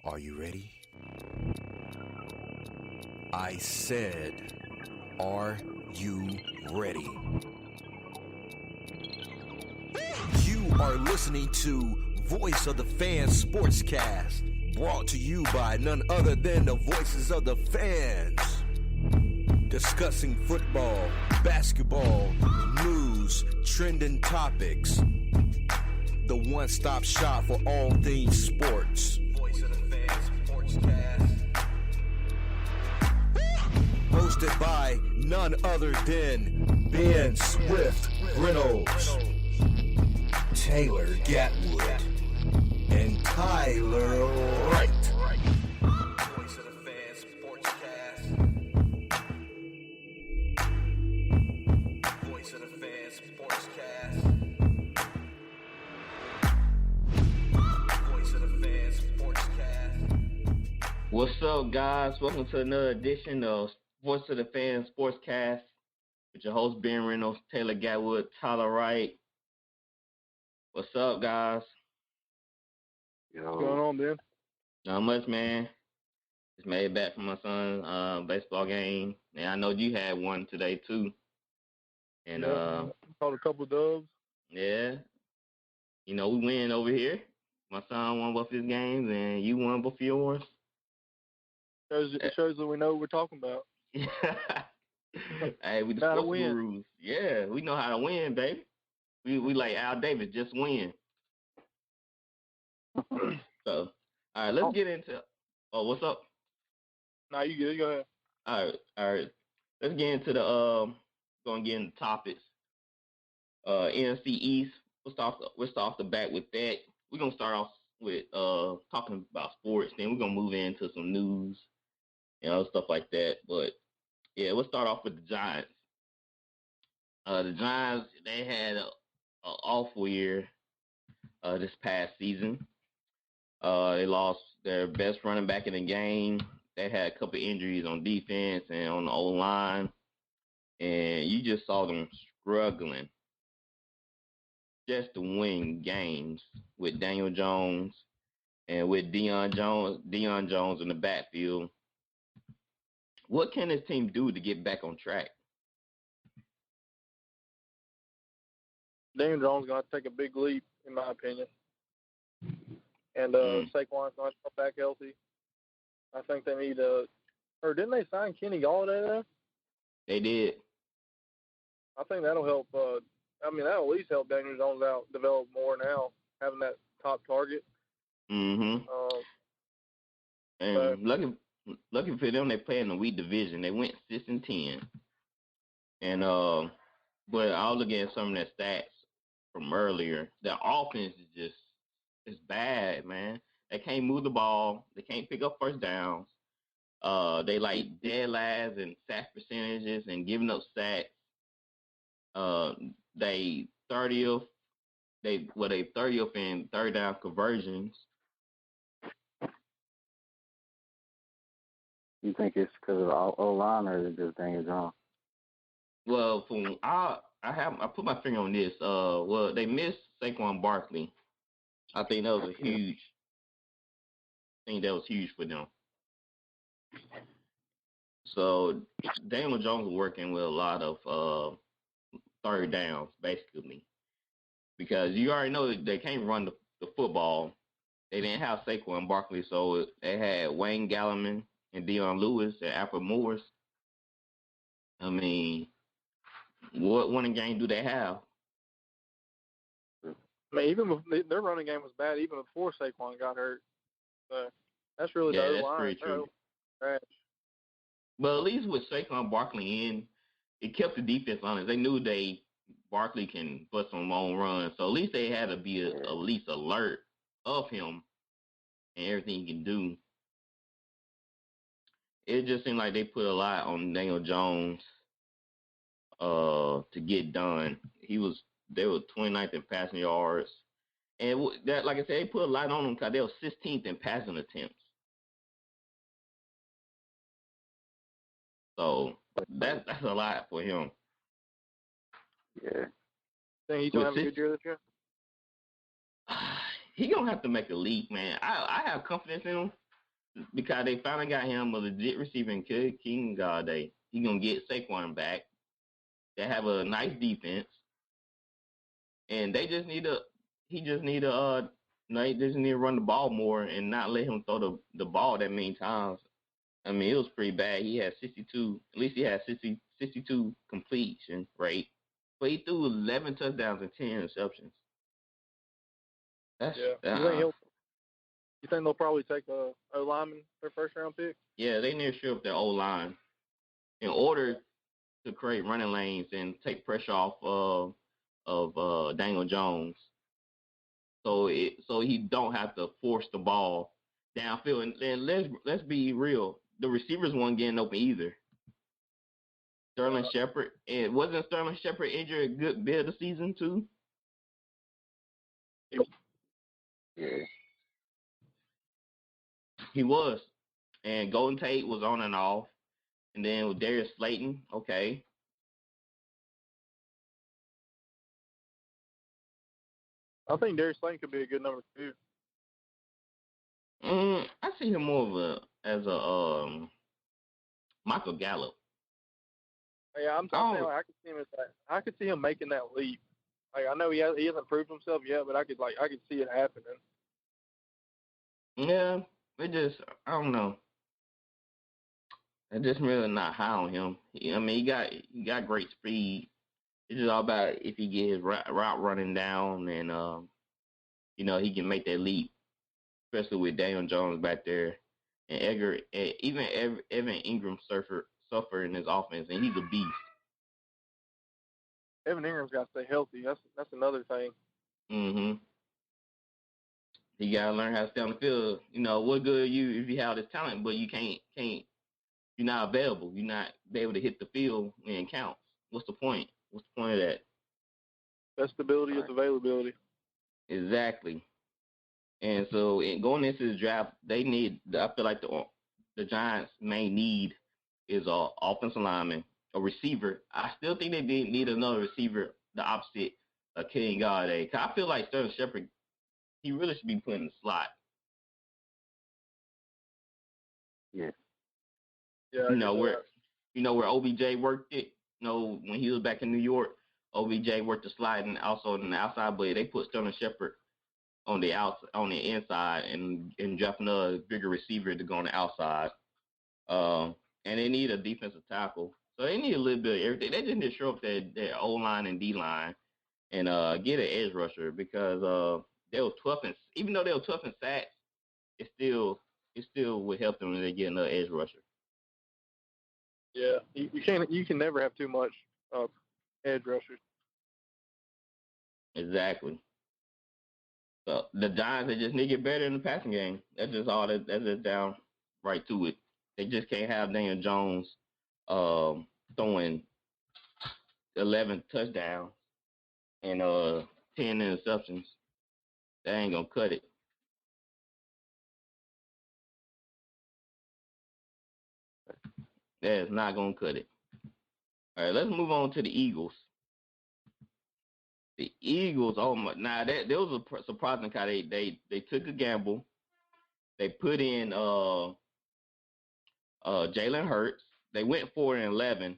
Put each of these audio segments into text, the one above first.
Are you ready? I said, are you ready? You are listening to Voice of the Fans Sportscast, brought to you by none other than the voices of the fans. Discussing football, basketball, news, trending topics. The one-stop shop for all things sports. Voice of the Fans Sportscast. Hosted by none other than Ben Swift Reynolds, Taylor Gatwood, and Tyler Wright. Voice of the Fans Sportscast. Voice of the Fans Sportscast. Voice of the Fans Sportscast. What's up, guys? Welcome to another edition of Voice of the Fans Sportscast with your host, Ben Reynolds, Taylor Gatwood, Tyler Wright. What's up, guys? What's going on, Ben? Not much, man. Just made it back from my son's baseball game. And I know you had one today, too. And, caught a couple of dubs. yeah. You know, we win over here. My son won both his games, and you won both yours. It shows that we know what we're talking about. Hey, we the sports gurus. Yeah, we know how to win, baby. We like Al Davis, just win. So, all right, let's get into. Oh, what's up? Nah, you good? Go ahead. All right. Let's get into the gonna get into topics. NFC East. We'll start off the bat with that. We're gonna start off with talking about sports. Then we're gonna move into some news, stuff like that. But yeah, we'll start off with the Giants. The Giants, they had an awful year this past season. They lost their best running back in the game. They had a couple injuries on defense and on the O-line. And you just saw them struggling just to win games with Daniel Jones and with Deion Jones in the backfield. What can this team do to get back on track? Daniel Jones going to take a big leap, in my opinion. And Saquon's not back healthy. I think they need or didn't they sign Kenny Galladay there? They did. I think that'll help. That'll at least help Daniel Jones out develop more now, having that top target. Mm-hmm. And lucky for them, they play in the weak division. They went 6-10. And but I'll look at some of their stats from earlier. Their offense is it's bad, man. They can't move the ball. They can't pick up first downs. They like dead last in sack percentages and giving up sacks. They 30th. They 30th in third down conversions. You think it's because of the O-line or is it just Daniel Jones? Well, I put my finger on this. They missed Saquon Barkley. I think that was huge for them. So Daniel Jones was working with a lot of third downs, basically, because you already know they can't run the football. They didn't have Saquon Barkley, so they had Wayne Gallman and Deion Lewis and Alfred Morris. I mean, what winning game do they have? I mean, even their running game was bad even before Saquon got hurt. So that's really the O-line. Pretty true. Trash. But at least with Saquon Barkley in, it kept the defense honest. They knew Barkley can bust some long runs, so at least they had to be at least alert of him and everything he can do. It just seemed like they put a lot on Daniel Jones to get done. They were 29th in passing yards. And that, like I said, they put a lot on him because they were 16th in passing attempts. So that's a lot for him. Yeah. Think he's going to have a good year this year? He going to have to make a leap, man. I have confidence in him. because they finally got him a legit receiver in King Galladay. He gonna get Saquon back. They have a nice defense, and they just need to. He just need to. They just need to run the ball more and not let him throw the ball that many times. I mean, it was pretty bad. He had 62. At least he had 62 completion rate, but he threw 11 touchdowns and 10 interceptions. That's You think they'll probably take a lineman their first round pick? Yeah, they need to shore up their O-line in order to create running lanes and take pressure off of Daniel Jones, so he don't have to force the ball downfield. And let's be real, the receivers weren't getting open either. Sterling Shepard, and wasn't Sterling Shepard injured a good bit of the season too? Yeah. He was, and Golden Tate was on and off, and then with Darius Slayton, okay. I think Darius Slayton could be a good number 2. I see him more as a Michael Gallup. Yeah, I'm saying like, I could see him making that leap. Like I know he hasn't proved himself yet, but I could see it happening. Yeah, I don't know. I'm just really not high on him. I mean, he got great speed. It's just all about if he get his route running down and he can make that leap, especially with Daniel Jones back there and Edgar, even Evan Ingram suffer in his offense, and he's a beast. Evan Ingram's got to stay healthy. That's another thing. Mm-hmm. You gotta learn how to stay on the field. What good are you if you have this talent, but you can't. You're not available. You're not be able to hit the field when it counts. What's the point? What's the point of that? Best ability is availability. Exactly. And so, going into the draft, I feel like the Giants' main need is a offensive lineman, a receiver. I still think they need another receiver, the opposite of King Galladay. I feel like Sterling Shepard, he really should be put in the slot. Yeah. Yeah. Where OBJ worked it. When he was back in New York, OBJ worked the slide and also on the outside, but they put Sterling Shepard on the inside, and drop another bigger receiver to go on the outside. And they need a defensive tackle, so they need a little bit of everything. They just need to show up their O line and D line, and get an edge rusher because they were tough, and even though they were tough in sacks, it still would help them when they get another edge rusher. Yeah, you can never have too much edge rushers. Exactly. So the Giants, they just need to get better in the passing game. That's just all. That's just down right to it. They just can't have Daniel Jones throwing 11 touchdowns and 10 interceptions. That ain't gonna cut it. That is not gonna cut it. All right, let's move on to the Eagles. The Eagles, oh my! Now that was a surprising kind. They took a gamble. They put in Jalen Hurts. They went 4-11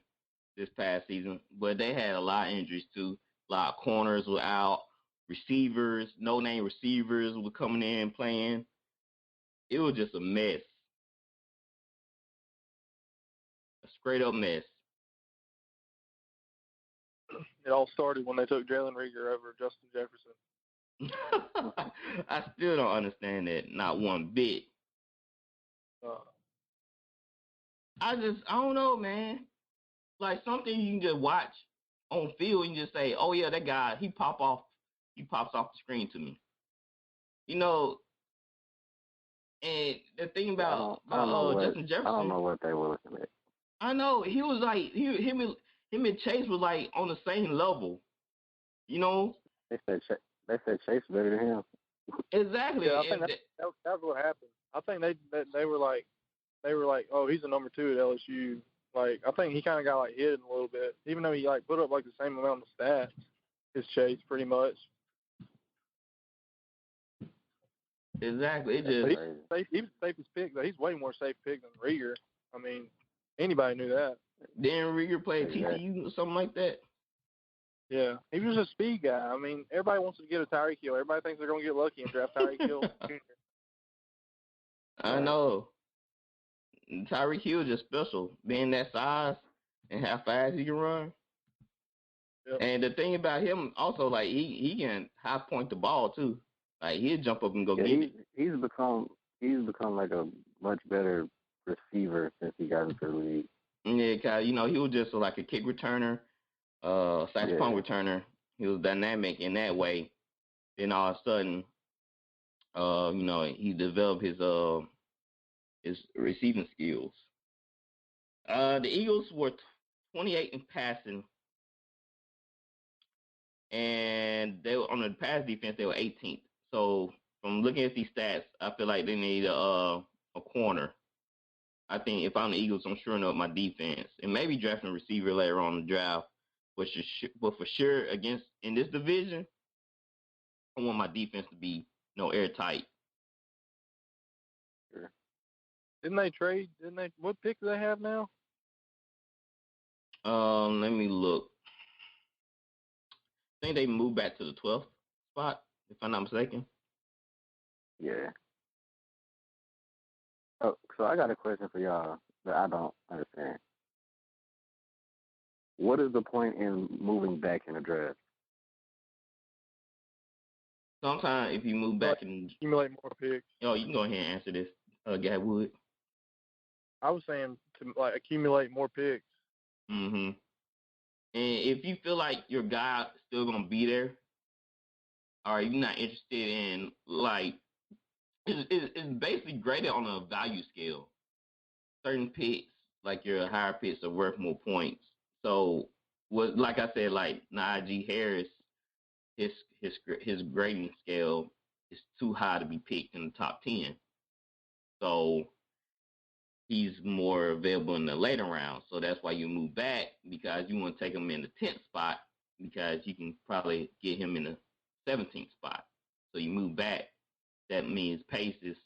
this past season, but they had a lot of injuries too. A lot of corners were out, receivers, no-name receivers were coming in playing. It was just a mess, a straight-up mess. It all started when they took Jalen Reagor over Justin Jefferson. I still don't understand that, not one bit. I don't know, man. Like something you can just watch on field and just say, "Oh yeah, that guy, he pops off the screen to me." And the thing about Justin Jefferson, I don't know what they were looking at. I know he was like him and Chase was like on the same level. They said Chase better than him. Exactly. Yeah, I think that's what happened. I think they were like, oh, he's a number 2 at LSU. Like, I think he kind of got like hidden a little bit, even though he like put up like the same amount of stats as Chase, pretty much. Exactly. It just he was the safest pick, though. He's way more safe pick than Rieger. I mean, anybody knew that. didn't Rieger play TCU or something like that? Yeah, he was a speed guy. I mean, everybody wants to get a Tyreek Hill. Everybody thinks they're going to get lucky and draft Tyreek Hill Jr. I know. Tyreek Hill just special, being that size and how fast he can run. Yep. And the thing about him also, like he can high point the ball too. Like he'll jump up and go get it. He's become like a much better receiver since he got into the league. Yeah, cause he was just like a kick returner, slash punt returner. He was dynamic in that way. Then all of a sudden, he developed his receiving skills. The Eagles were 28 in passing, and they were on the pass defense. They were 18th. So from looking at these stats, I feel like they need a corner. I think if I'm the Eagles, I'm shoring up my defense and maybe drafting a receiver later on in the draft. But for sure, in this division, I want my defense to be airtight. Sure. Didn't they trade? What pick do they have now? Let me look. I think they moved back to the 12th spot, if I'm not mistaken. Yeah. Oh, so I got a question for y'all that I don't understand. What is the point in moving back in the draft? Sometimes if you move back and accumulate more picks. You can go ahead and answer this, Guy Wood. I was saying to accumulate more picks. Mm-hmm. And if you feel like your guy still gonna be there, or you're not interested in it's basically graded on a value scale. Certain picks, like your higher picks, are worth more points. So, like I said, like Najee Harris, his grading scale is too high to be picked in the top 10. So he's more available in the later rounds. So that's why you move back, because you want to take him in the 10th spot, because you can probably get him in the 17th spot. So you move back. That means spaces,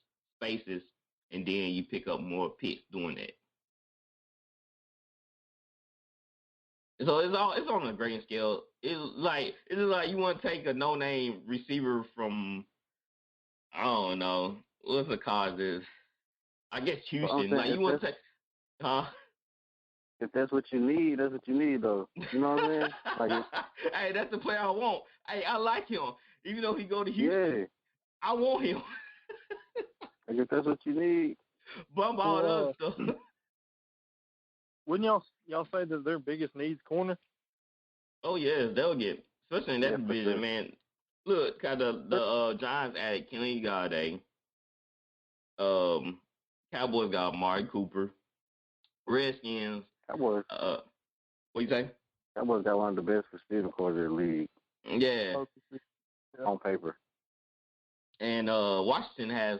and then you pick up more picks doing that. So it's on a grading scale. It's like you want to take a no-name receiver from, I don't know, what's the cause is? I guess Houston. Well, you want to take, huh? If that's what you need, that's what you need, though. You know what I mean? Hey, that's the player I want. Hey, I like him. Even though he go to Houston, I want him. Like if that's what you need. Bump all the other stuff. Wouldn't y'all say that their biggest needs corner? Oh yes, they'll get, especially in that division, sure. Man. Look, the Giants added Kenny Galladay. Cowboys got Amari Cooper. Redskins. Cowboys. What you say? Cowboys got one of the best receiving corps in the league. Yeah. On paper. And Washington has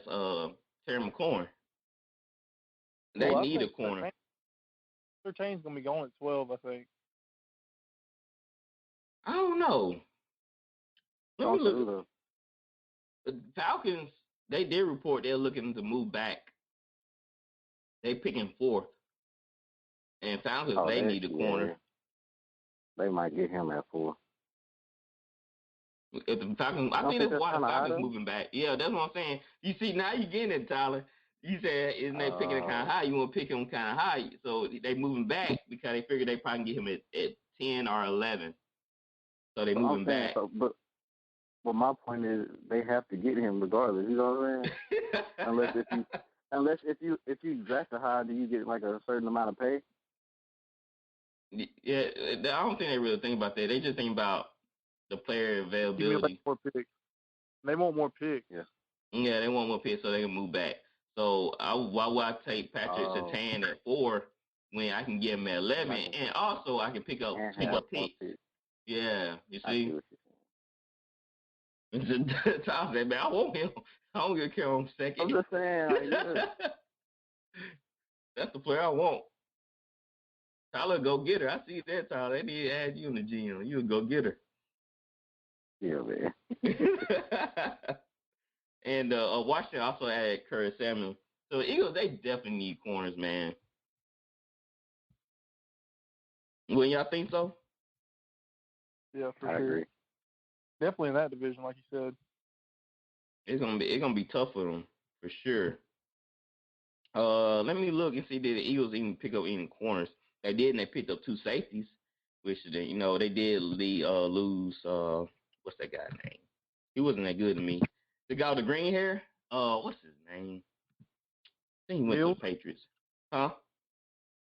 Terry McLaurin. They need a corner. Their team's gonna be going at 12, I think. I don't know. Let me look. The Falcons, they did report they're looking to move back. They picking 4th. And Falcons, they need a corner. Yeah. They might get him at 4. If the Falcons, I think that's why the Falcons moving back. Yeah, that's what I'm saying. You see, now you're getting it, Tyler. You said, isn't they picking it kind of high? You want to pick him kind of high. So they moving back because they figure they probably can get him at 10 or 11. So they moving back. But my point is, they have to get him regardless. You know what I'm saying? unless if you draft a high, do you get like a certain amount of pay? Yeah, I don't think they really think about that. They just think about the player availability. More picks. They want more picks. Yeah, they want more picks so they can move back. So why would I take Patrick Surtain at 4 when I can get him at 11, and also I can pick up picks? Yeah, you see. Tom said, "Man, I want him. I don't get care on second." I'm just saying, that's the player I want. Tyler, go get her. I see that, Tyler. They need to add you in the GM. You a go get her. Yeah, man. And Washington also added Curtis Samuel. So the Eagles, they definitely need corners, man. Wouldn't y'all think so? Yeah, for I sure. agree. Definitely in that division, like you said. It's gonna be tough for them for sure. Let me look and see did the Eagles even pick up any corners. They did, and they picked up 2 safeties, which they did lose. What's that guy's name? He wasn't that good to me. The guy with the green hair. What's his name? I think he went to Mills? the Patriots. Huh?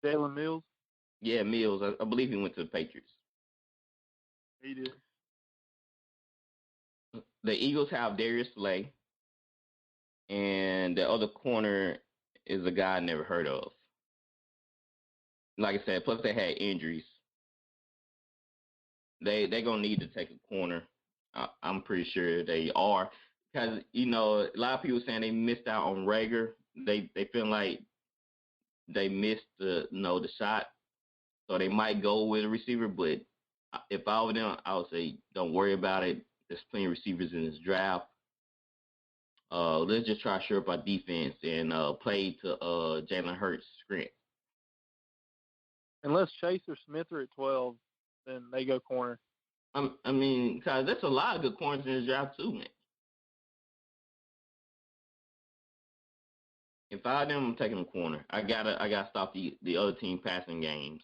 Jalen Mills? Yeah, Mills. I believe he went to the Patriots. He did. The Eagles have Darius Slay, and the other corner is a guy I never heard of. Like I said, plus they had injuries. They're gonna need to take a corner. I'm pretty sure they are because a lot of people saying they missed out on Rager. They feel like they missed the shot, so they might go with a receiver. But if I were them, I would say don't worry about it. There's plenty of receivers in this draft. Let's just try to shore up our defense and play to Jalen Hurts' strength. Unless Chase or Smith are at 12, then they go corner. I mean, because there's a lot of good corners in this draft too, man. If I were them, I'm taking a corner. I gotta stop the other team passing games.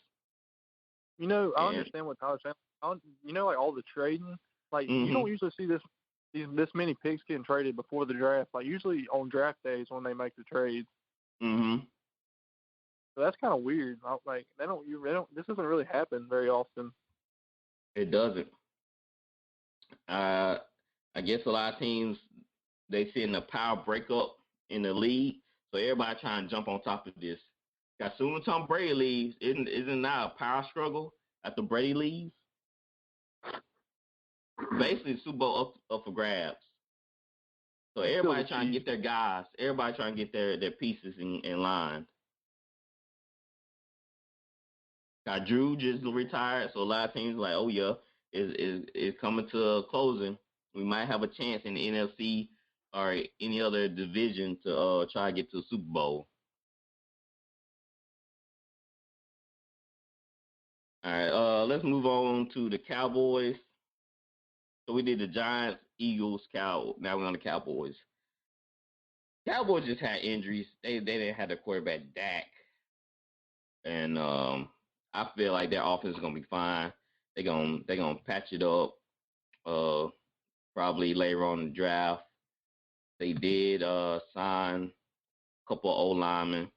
I understand what Tyler's saying. Like all the trading, like you don't usually see this many picks getting traded before the draft. Like usually on draft days when they make the trades. Mm-hmm. So that's kind of weird. Like they don't. This doesn't really happen very often. It doesn't. I guess a lot of teams they seeing the power breakup in the league, so everybody trying to jump on top of this. As soon as Tom Brady leaves, isn't now a power struggle after Brady leaves? Basically, Super Bowl up for grabs. So everybody trying to get their guys. Everybody trying to get their pieces in line. Drew just retired, so a lot of teams like, oh yeah, is coming to a closing. We might have a chance in the NFC or any other division to try to get to the Super Bowl. All right, let's move on to the Cowboys. So we did the Giants, Eagles, Cowboys. Now we're on the Cowboys. Cowboys just had injuries. They didn't have their quarterback Dak, and I feel like their offense is gonna be fine. They're gonna patch it up. Probably later on in the draft. They did sign a couple of old linemen,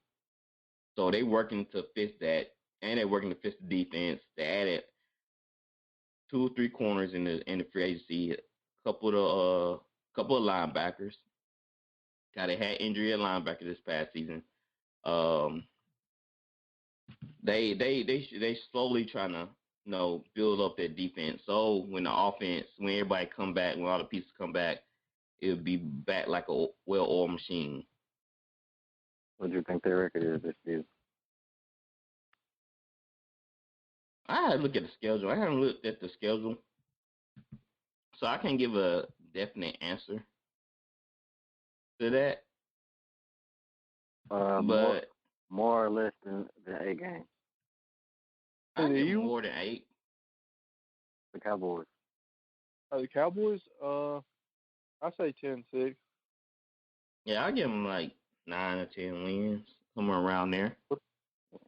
so they working to fix that, and they're working to fix the defense. They added 2 or 3 corners in the free agency, a couple of linebackers. They had injury at linebacker this past season. They slowly trying to build up their defense. So when everybody come back, when all the pieces come back, it'll be back like a well-oiled machine. What do you think their record is this season? I had to look at the schedule. I haven't looked at the schedule, so I can't give a definite answer to that. But more or less than 8 games. I give more than 8. The Cowboys. The Cowboys, I say 10-6. Yeah, I give them like 9 or 10 wins, somewhere around there.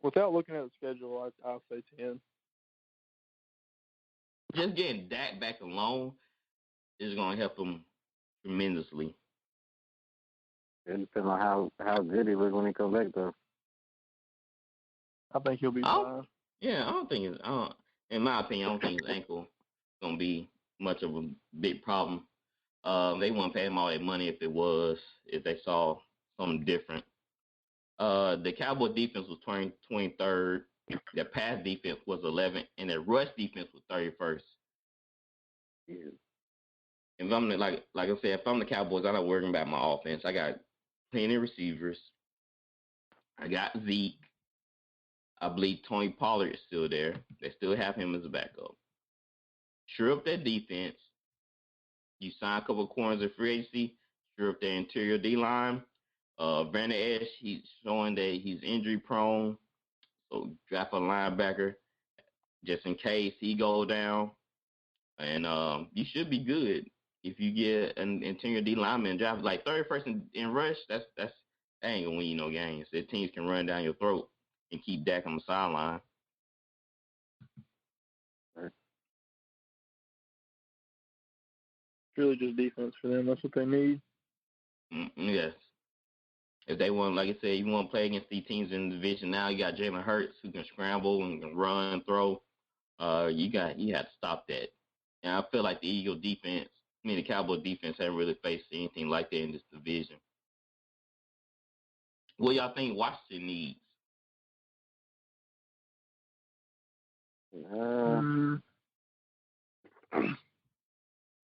Without looking at the schedule, I'll say 10. Just getting Dak back alone is going to help them tremendously. It depends on how good he looks when he comes back, though. I think he'll be fine. Yeah, in my opinion, I don't think his ankle is going to be much of a big problem. They wouldn't pay him all that money if they saw something different. The Cowboy defense was 23rd. Their pass defense was 11th, and their rush defense was 31st. Yeah. If I'm like I said, if I'm the Cowboys, I'm not worrying about my offense. I got plenty of receivers. I got Zeke. I believe Tony Pollard is still there. They still have him as a backup. Sure up that defense. You sign a couple of corners of free agency. sure of their interior D-line. Brandon Ash, he's showing that he's injury prone. So draft a linebacker just in case he go down. And you should be good if you get an interior D lineman draft like 31st in rush. That ain't gonna win you no games. The teams can run down your throat and keep Dak on the sideline. It's really just defense for them. That's what they need. Yes. If they want, like I said, you want to play against these teams in the division now, you got Jalen Hurts who can scramble and can run, throw. You have to stop that. And I feel like the Cowboy defense haven't really faced anything like that in this division. What y'all think Washington needs?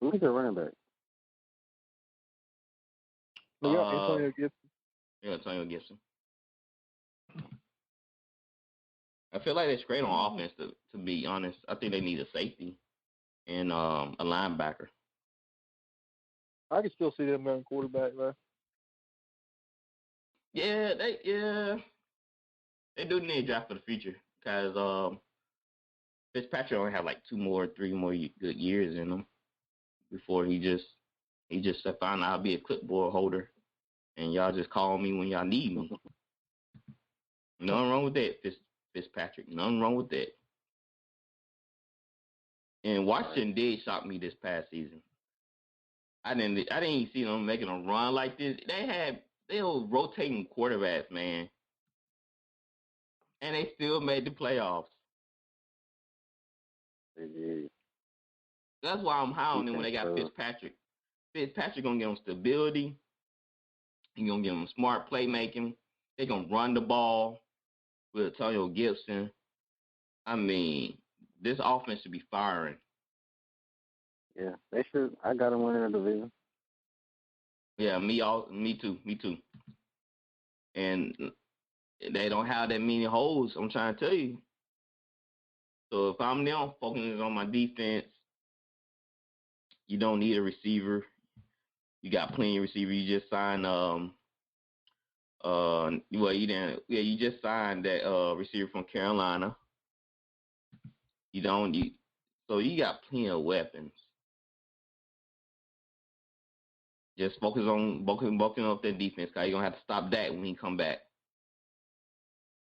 Who's their running back? They got Antonio Gibson. Yeah, Antonio Gibson. I feel like they're great on offense, to be honest. I think they need a safety and a linebacker. I can still see them going quarterback, though. Yeah, they do need a draft for the future because Fitzpatrick only have like 3 more good years in him before he just said, fine, I'll be a clipboard holder and y'all just call me when y'all need me. Nothing wrong with that, Fitzpatrick. Nothing wrong with that. And Washington did shock me this past season. I didn't even see them making a run like this. They were rotating quarterbacks, man. And they still made the playoffs. They did. That's why I'm high on them when they got Fitzpatrick. Fitzpatrick gonna give them stability. He gonna give them smart playmaking. They gonna run the ball with Antonio Gibson. I mean, this offense should be firing. Yeah, they should. I got them winning the division. Yeah, me too. And they don't have that many holes, I'm trying to tell you. So if I'm them, focusing on my defense, you don't need a receiver. You got plenty of receivers. You just signed you just signed that receiver from Carolina. So you got plenty of weapons. Just focus on bulking up that defense, because you're gonna have to stop that when he come back.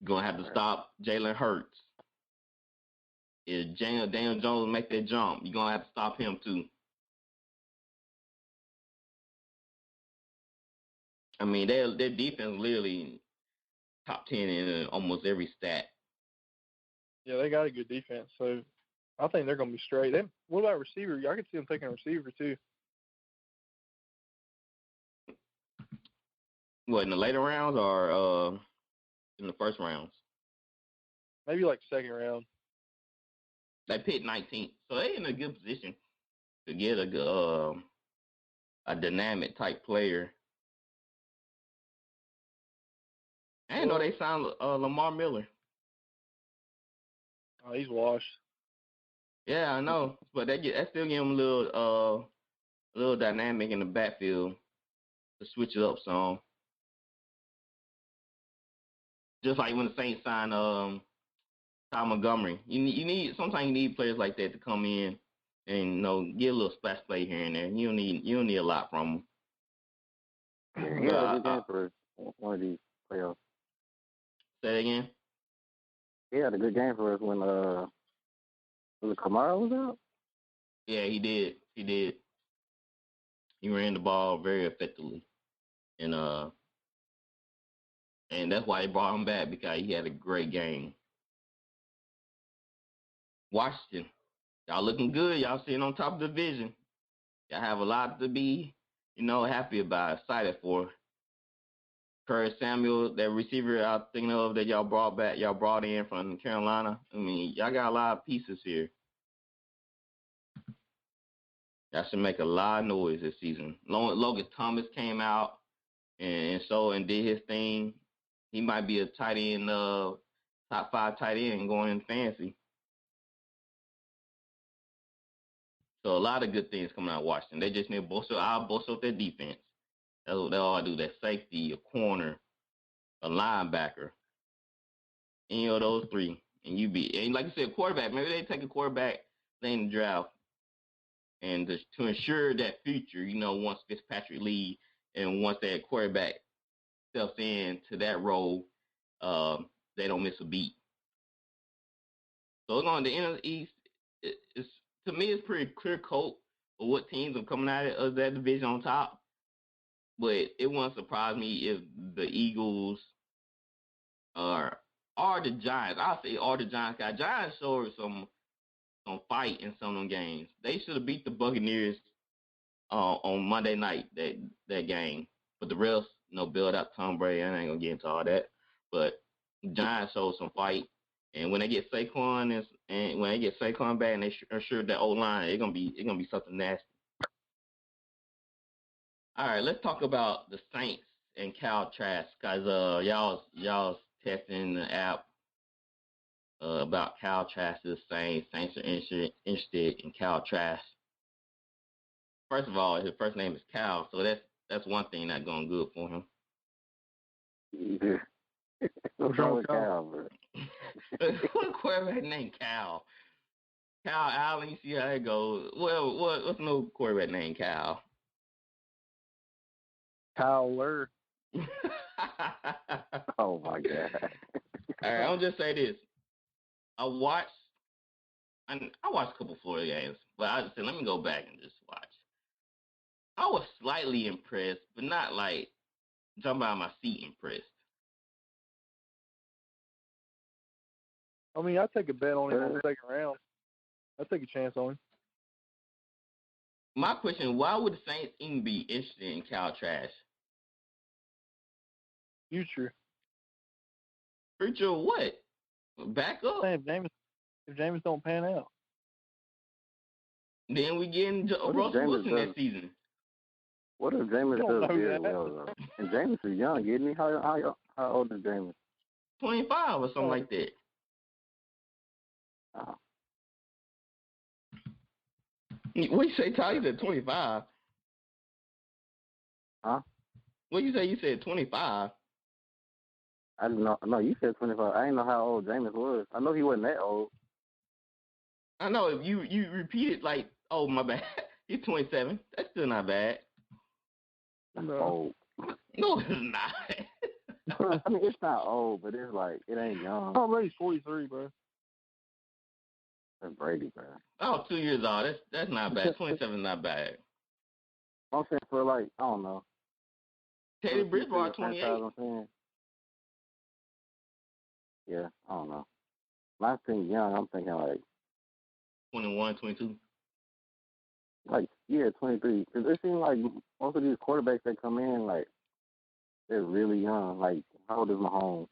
You're gonna have to stop Jalen Hurts. If Daniel Jones make that jump, you're gonna have to stop him too. I mean, their defense literally top 10 in almost every stat. Yeah, they got a good defense, so I think they're going to be straight. What about receiver? I could see them taking a receiver, too. What, in the later rounds or in the first rounds? Maybe like second round. They picked 19th, so they're in a good position to get a dynamic type player. I didn't know they signed Lamar Miller. Oh, he's washed. Yeah, I know, but that still give him a little dynamic in the backfield to switch it up some. Just like when the Saints signed Ty Montgomery, sometimes you need players like that to come in and get a little splash play here and there. You don't need a lot from them. He had a good game for one of these playoffs. Say that again. He had a good game for us when was it Kamara was out? Yeah, he did. He ran the ball very effectively, and that's why they brought him back, because he had a great game. Washington, y'all looking good. Y'all sitting on top of the division. Y'all have a lot to be, happy about, excited for. Curtis Samuel, that receiver I was thinking of that y'all brought in from Carolina. I mean, y'all got a lot of pieces here. Y'all should make a lot of noise this season. Logan Thomas came out and did his thing. He might be a tight end, top 5 tight end going in fantasy. So a lot of good things coming out of Washington. They just need to bolster up their defense. That's what they all do. That safety, a corner, a linebacker, any of those three, and like you said, quarterback. Maybe they take a quarterback in the draft, and to ensure that future, once Fitzpatrick leaves and once that quarterback steps into that role, they don't miss a beat. So on the NFC East, to me, it's pretty clear cut of what teams are coming out of that division on top. But it wouldn't surprise me if the Eagles are the Giants. I'll say are the Giants. Guys, Giants showed some fight in some of them games. They should have beat the Buccaneers on Monday night, that game. But the rest, build up Tom Brady. I ain't gonna get into all that. But Giants showed some fight, and when they get Saquon and when they get Saquon back, and they assure that old line, it's gonna be something nasty. All right, let's talk about the Saints and Kyle Trask, guys. Y'all's testing the app about Kyle Trask to the Saints. Saints are interested in Kyle Trask. First of all, his first name is Kyle, so that's one thing not going good for him. What's wrong with Kyle, bro? What quarterback named Kyle? Kyle Allen, you see how it goes. Well, what's no quarterback named Kyle? Kyler. Oh my God. All right, I'll just say this. I watched a couple Florida games, but I just said, let me go back and just watch. I was slightly impressed, but not like jumping out of my seat impressed. I mean, I'd take a bet on him in the second round. I'd take a chance on him. My question, why would the Saints even be interested in Kyle Trask? Future. Future what? Back up? If Jameis don't pan out. Then we get into Russell Wilson that season. What if Jameis does very well, though? And Jameis is young, isn't he? How old is Jameis? 25 or something like that. Oh. What you say, Ty? You said 25. Huh? What you say? You said 25. I didn't know. No, you said 25. I didn't know how old Jameis was. I know he wasn't that old. I know if you repeated like, oh my bad, he's 27. That's still not bad. That's old. No, it's not. I mean, it's not old, but it's like it ain't young. Tom Brady's 43, bro. That's Brady, bro. Oh, 2 years old. That's not bad. 27 is not bad. I'm saying for like, I don't know. Teddy Bridgewater 28. I'm saying. Yeah, I don't know. When I think young, I'm thinking like 21, 22. Like, yeah, 23. Because it seems like most of these quarterbacks that come in, like, they're really young. Like, how old is Mahomes?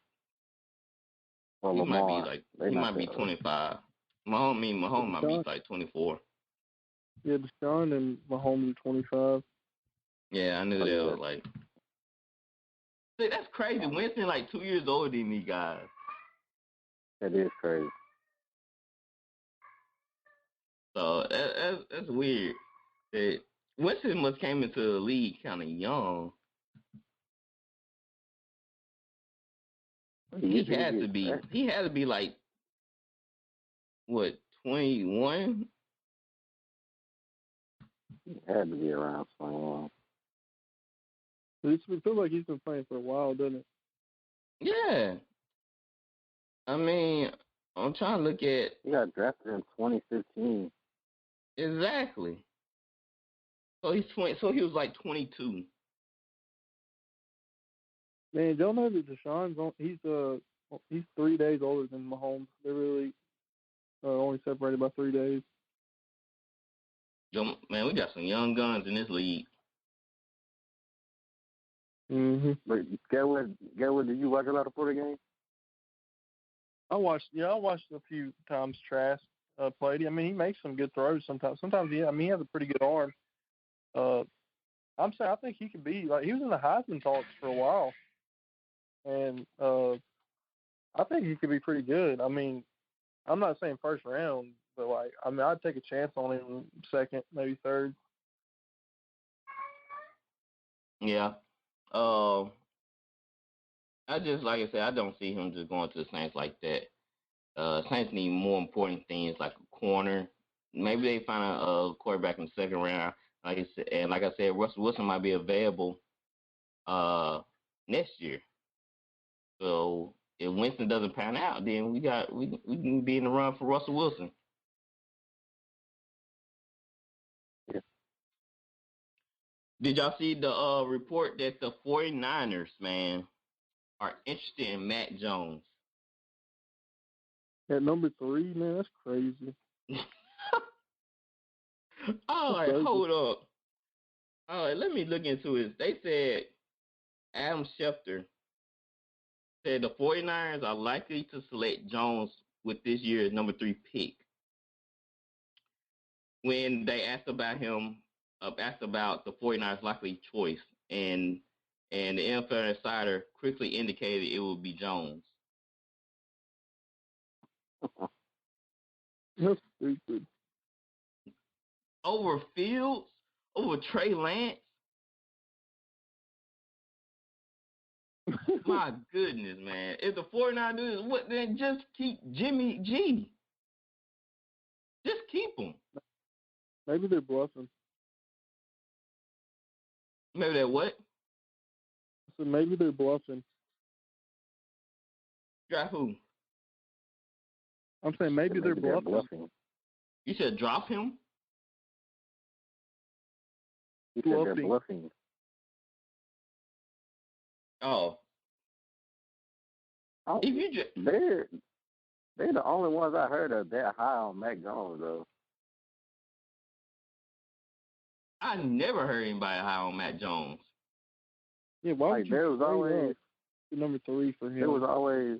Or He Lamar? might be 25. Mahomes might be like 24. Yeah, Deshaun and Mahomes are 25. Yeah, I knew they were like. See, that's crazy. Winston like 2 years older than these guys. That is crazy. So that's weird. That Winston must came into the league kind of young. He had to be. He had to be like what, 21? He had to be around 21. It feels like he's been playing for a while, doesn't it? Yeah. I mean, I'm trying to look at. He got drafted in 2015. Exactly. So he's 20. So he was like 22. Man, don't know that Deshaun's he's 3 days older than Mahomes. They're really only separated by 3 days. Man, we got some young guns in this league. Mm-hmm. But get what? Did you watch a lot of Florida games? I watched a few times Trask played. I mean, he makes some good throws sometimes. Sometimes, yeah, I mean, he has a pretty good arm. I think he could be like, he was in the Heisman talks for a while, and I think he could be pretty good. I mean, I'm not saying first round, but like, I mean, I'd take a chance on him second, maybe third. Yeah. I just like I said, I don't see him just going to the Saints like that. Saints need more important things like a corner. Maybe they find a quarterback in the second round. Like I said, Russell Wilson might be available next year. So if Winston doesn't pan out, then we can be in the run for Russell Wilson. Yeah. Did y'all see the report that the 49ers, man, are interested in Matt Jones? At number 3, man, that's crazy. All right, hold up. All right, let me look into it. They said Adam Schefter said the 49ers are likely to select Jones with this year's number 3 pick. When they asked about him, asked about the 49ers' likely choice, and the NFL Insider quickly indicated it would be Jones. That's stupid. Over Fields? Over Trey Lance? My goodness, man. If the 49ers, then just keep Jimmy G. Just keep him. Maybe they're bluffing. Maybe they're what? So maybe they're bluffing. Draft who? I'm saying maybe they're bluffing. You said drop him? You said they're bluffing. Oh. If you just, they're the only ones I heard of that high on Mac Jones, though. I never heard anybody high on Matt Jones. Yeah, why would like, there was always number 3 for him? There was always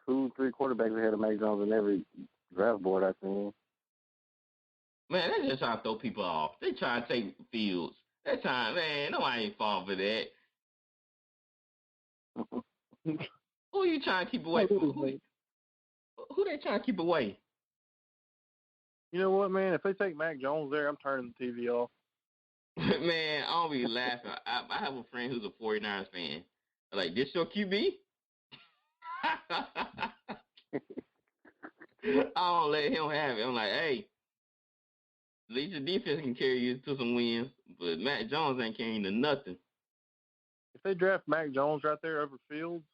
2, 3 quarterbacks ahead of Mac Jones in every draft board I've seen. Man, they just trying to throw people off. They trying to take Fields. That time, man, nobody ain't falling for that. Who are you trying to keep away from? Who they trying to keep away? You know what, man? If they take Mac Jones there, I'm turning the TV off. Man, I'll be laughing. I have a friend who's a 49ers fan. I'm like, this your QB? I don't let him have it. I'm like, hey, at least your defense can carry you to some wins, but Matt Jones ain't carrying to nothing. If they draft Mac Jones right there over Fields,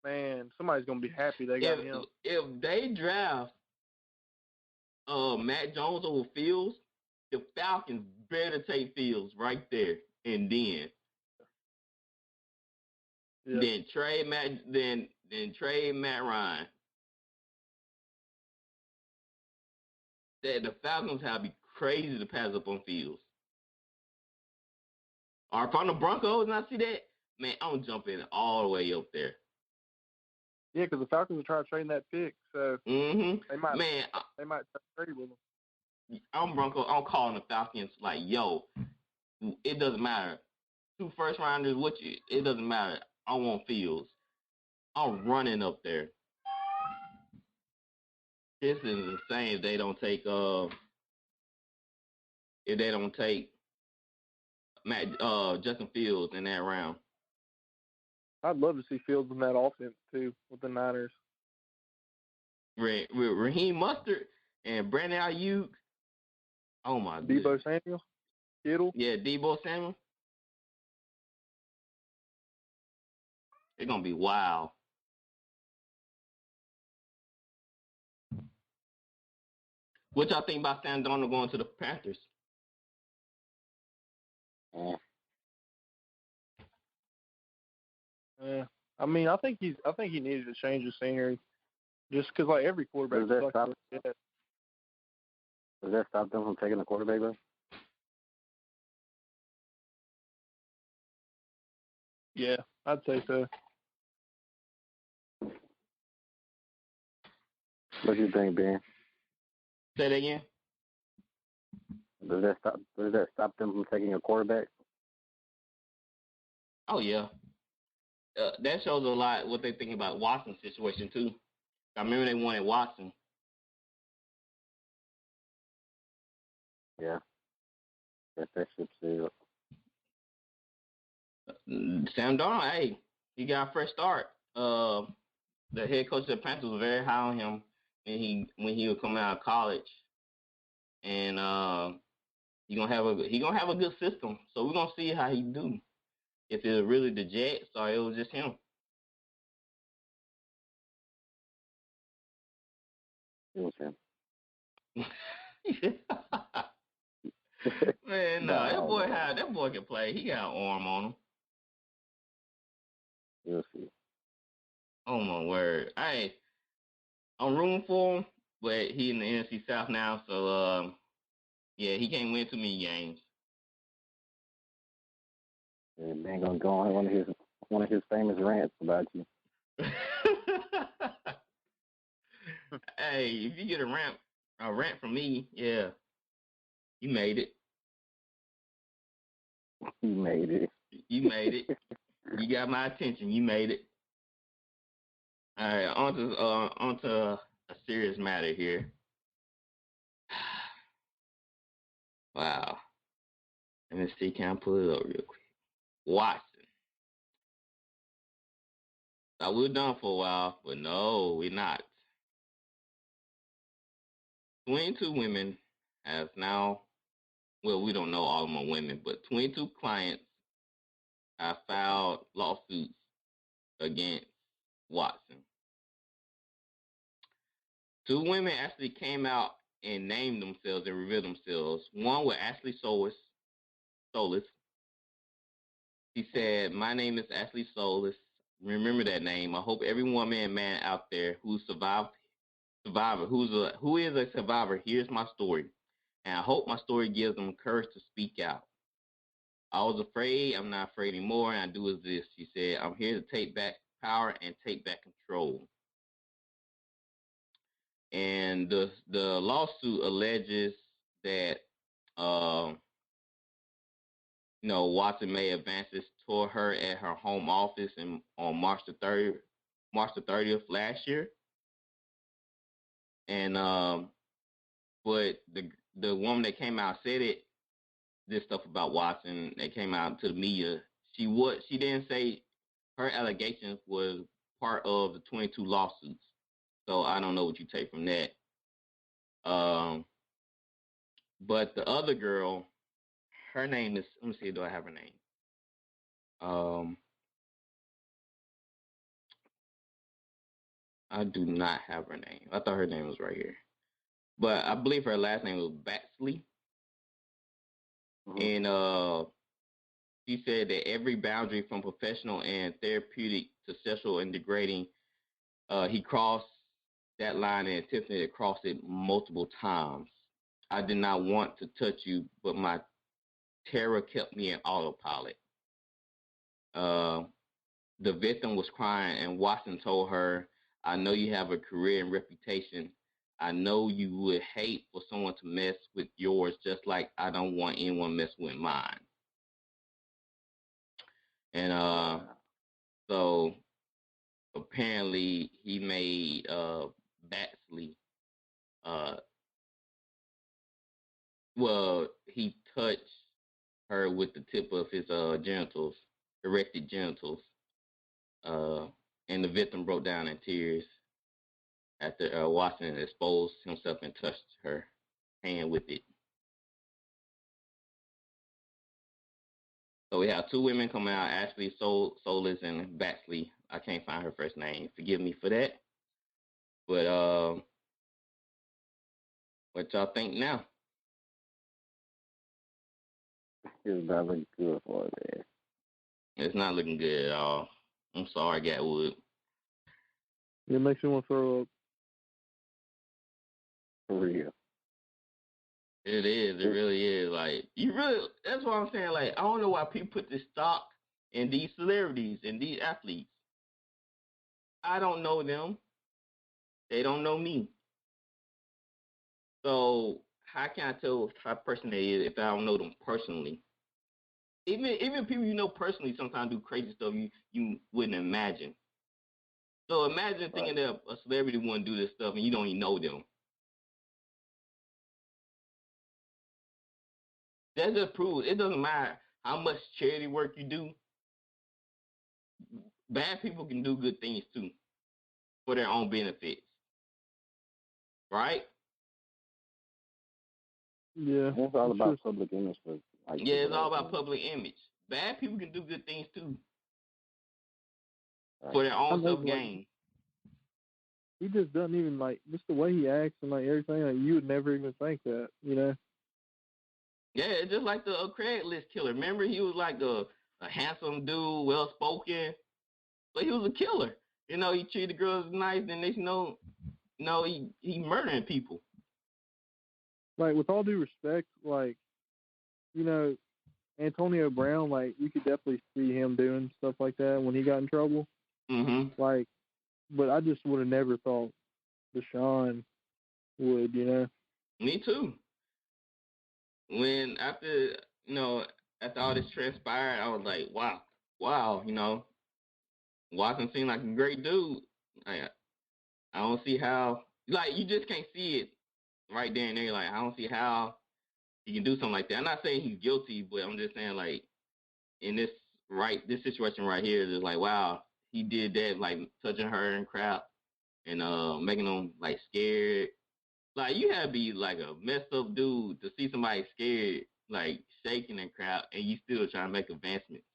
man, somebody's gonna be happy they got him. If they draft Matt Jones over Fields, the Falcons better take Fields right there and then. Yeah. Then trade Matt Ryan. The Falcons have to be crazy to pass up on Fields. Or if I'm the Broncos and I see that, man, I'm jumping all the way up there. Yeah, because the Falcons are trying to trade that pick, so they might trade with them. I'm Bronco. I'm calling the Falcons like, yo, it doesn't matter. 2 first rounders, it doesn't matter. I want Fields. I'm running up there. This is insane if they don't take Justin Fields in that round. I'd love to see Fields in that offense too with the Niners. With Raheem Mostert and Brandon Ayuk. Oh my goodness. Deebo Samuel, Kittle. Yeah, Deebo Samuel. It's gonna be wild. What y'all think about Sam Darnold going to the Panthers? Yeah, I mean, I think he needed to change the scenery, just because like every quarterback. Does that stop them from taking a quarterback though? Yeah, I'd say so. What do you think, Ben? Say that again. Does that stop them from taking a quarterback? Oh yeah. That shows a lot what they think about Watson's situation too. I remember they wanted Watson. Yeah. That ship sailed. Sam Darnold, hey, he got a fresh start. The head coach of the Panthers was very high on him when he was coming out of college, and he gonna have a good system. So we're gonna see how he do. If it was really the Jets or it was just him. It was him. Man, no, that boy can play. He got an arm on him. You'll see. Oh my word! I'm rooting for him, but he in the NFC South now, so yeah, he can't win too many games. And then gonna go on one of his famous rants about you. Hey, if you get a rant from me, yeah, you made it. He made it. You made it. You got my attention. You made it. All right, on to a serious matter here. Wow. Let me see. Can I pull it up real quick? Watson. Thought we were done for a while, but no, we're not. 22 women have now, well, we don't know all of them are women, but 22 clients have filed lawsuits against Watson. 2 women actually came out and named themselves and revealed themselves. One was Ashley Solis. She said, "My name is Ashley Solis. Remember that name. I hope every woman and man out there who is a survivor hears my story, and I hope my story gives them courage to speak out. I was afraid. I'm not afraid anymore, and I do is this." She said, "I'm here to take back power and take back control." And the lawsuit alleges that Watson made advances toward her at her home office on March the 30th last year. And but the woman that came out said this stuff about Watson that came out to the media. She didn't say her allegations was part of the 22 lawsuits. So I don't know what you take from that. But the other girl, her name is, let me see, do I have her name? I do not have her name. I thought her name was right here. But I believe her last name was Baxley. Mm-hmm. And she said that every boundary from professional and therapeutic to sexual and degrading, he crossed that line and attempted to cross it multiple times. I did not want to touch you, but my terror kept me in autopilot. The victim was crying, and Watson told her, "I know you have a career and reputation. I know you would hate for someone to mess with yours just like I don't want anyone messing with mine." And so apparently he made Baxley, he touched her with the tip of his genitals, erected genitals, and the victim broke down in tears after Watson exposed himself and touched her hand with it. So we have 2 women coming out, Ashley Solis and Baxley. I can't find her first name. Forgive me for that. But what y'all think now? It's not looking good for it, man. It's not looking good at all. I'm sorry, Gatwood. It makes you want to throw up. For real. It is. It really is. Like, that's what I'm saying. Like, I don't know why people put this stock in these celebrities and these athletes. I don't know them. They don't know me. So how can I tell what type of person they is if I don't know them personally? Even people you know personally sometimes do crazy stuff you wouldn't imagine. So imagine thinking that a celebrity wouldn't do this stuff and you don't even know them. That just proves it doesn't matter how much charity work you do. bad people can do good things too for their own benefits, right? Yeah, it's all about public image. Yeah, it's all about public image. Bad people can do good things too for their own self-gain. He just doesn't even, just the way he acts and, everything, you would never even think that, Yeah, it's just like the Craigslist killer. Remember, he was like a handsome dude, well-spoken, but he was a killer. He treated girls nice, and he murdering people. With all due respect, Antonio Brown, you could definitely see him doing stuff like that when he got in trouble. Mm-hmm. But I just would have never thought Deshaun would, Me too. When after all this transpired, I was like, wow, Watson seemed like a great dude. I don't see how, you just can't see it right there and there. I don't see how he can do something like that. I'm not saying he's guilty, but I'm just saying, in this situation right here, is wow, he did that, touching her and crap, and making them scared. You had to be a messed up dude to see somebody scared, shaking and crap, and you still trying to make advancements.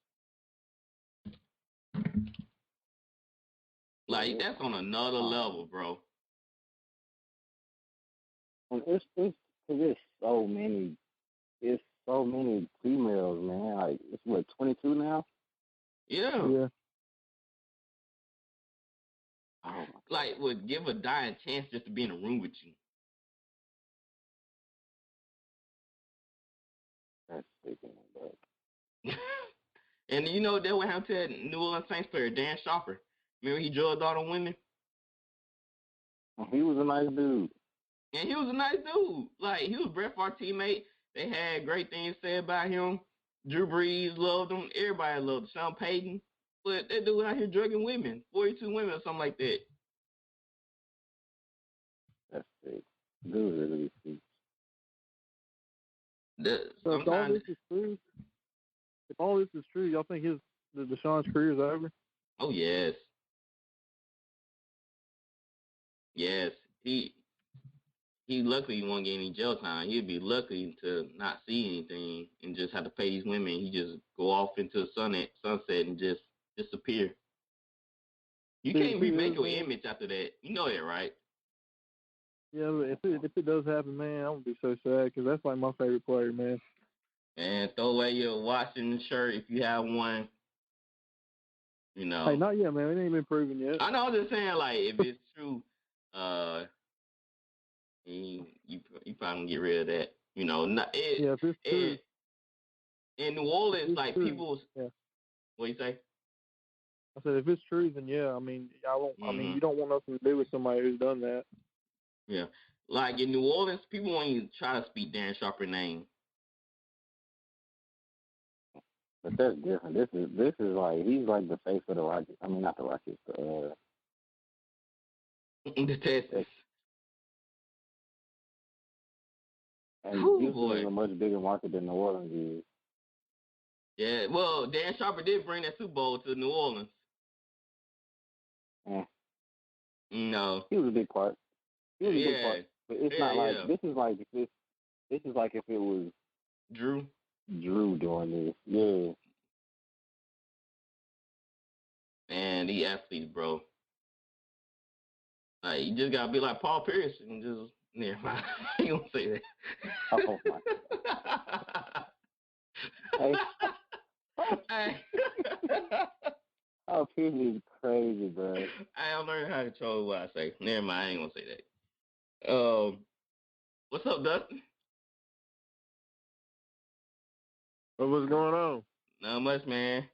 That's on another level, bro. And it's so many. It's so many females, man. It's what, 22 now? Yeah. Yeah. Oh, would give a dying chance just to be in a room with you. That's sickening, bro. And that what happened to that New Orleans Saints player, Dan Schaffer. Remember he drugged all the women? He was a nice dude. And he was a nice dude. He was Brett Favre's teammate. They had great things said about him. Drew Brees loved him. Everybody loved him. Sean Payton. But that dude out here drugging women. 42 women or something like that. That's sick. Dude really sick. So if all this is true, y'all think Deshaun's career is over? Oh, yes. Yes. He luckily won't get any jail time. He'd be lucky to not see anything and just have to pay these women. He just go off into the sunset and just disappear. You can't remake your image after that. You know that, right? Yeah, but if it does happen, man, I'm gonna be so sad because that's my favorite player, man. And throw away your Washington shirt if you have one. Hey, not yet, man. It ain't been proven yet. I know. I'm just saying, if it's true, you probably get rid of that. If it's true. In New Orleans, people's. Yeah. What do you say? I said, if it's true, then yeah. I mean, I won't. Mm-hmm. I mean, you don't want nothing to do with somebody who's done that. Yeah, in New Orleans, people won't even try to speak Dan Sharper's name. But that's different. This is he's the face of the Rockets. I mean, not the Rockets. The Texans. And Houston is a much bigger market than New Orleans is. Yeah, well, Dan Sharper did bring that Super Bowl to New Orleans. No. He was a big part. Big part. But it's not this is if it was Drew doing this. Yeah. Man, the athletes, bro. You just gotta be like Paul Pierce and just never mind. I ain't gonna say that. Oh my God. Hey. Oh, Pierce is crazy, bro. I'm learning how to control what I say. Never mind, I ain't gonna say that. What's up, Dustin? What's going on? Not much, man.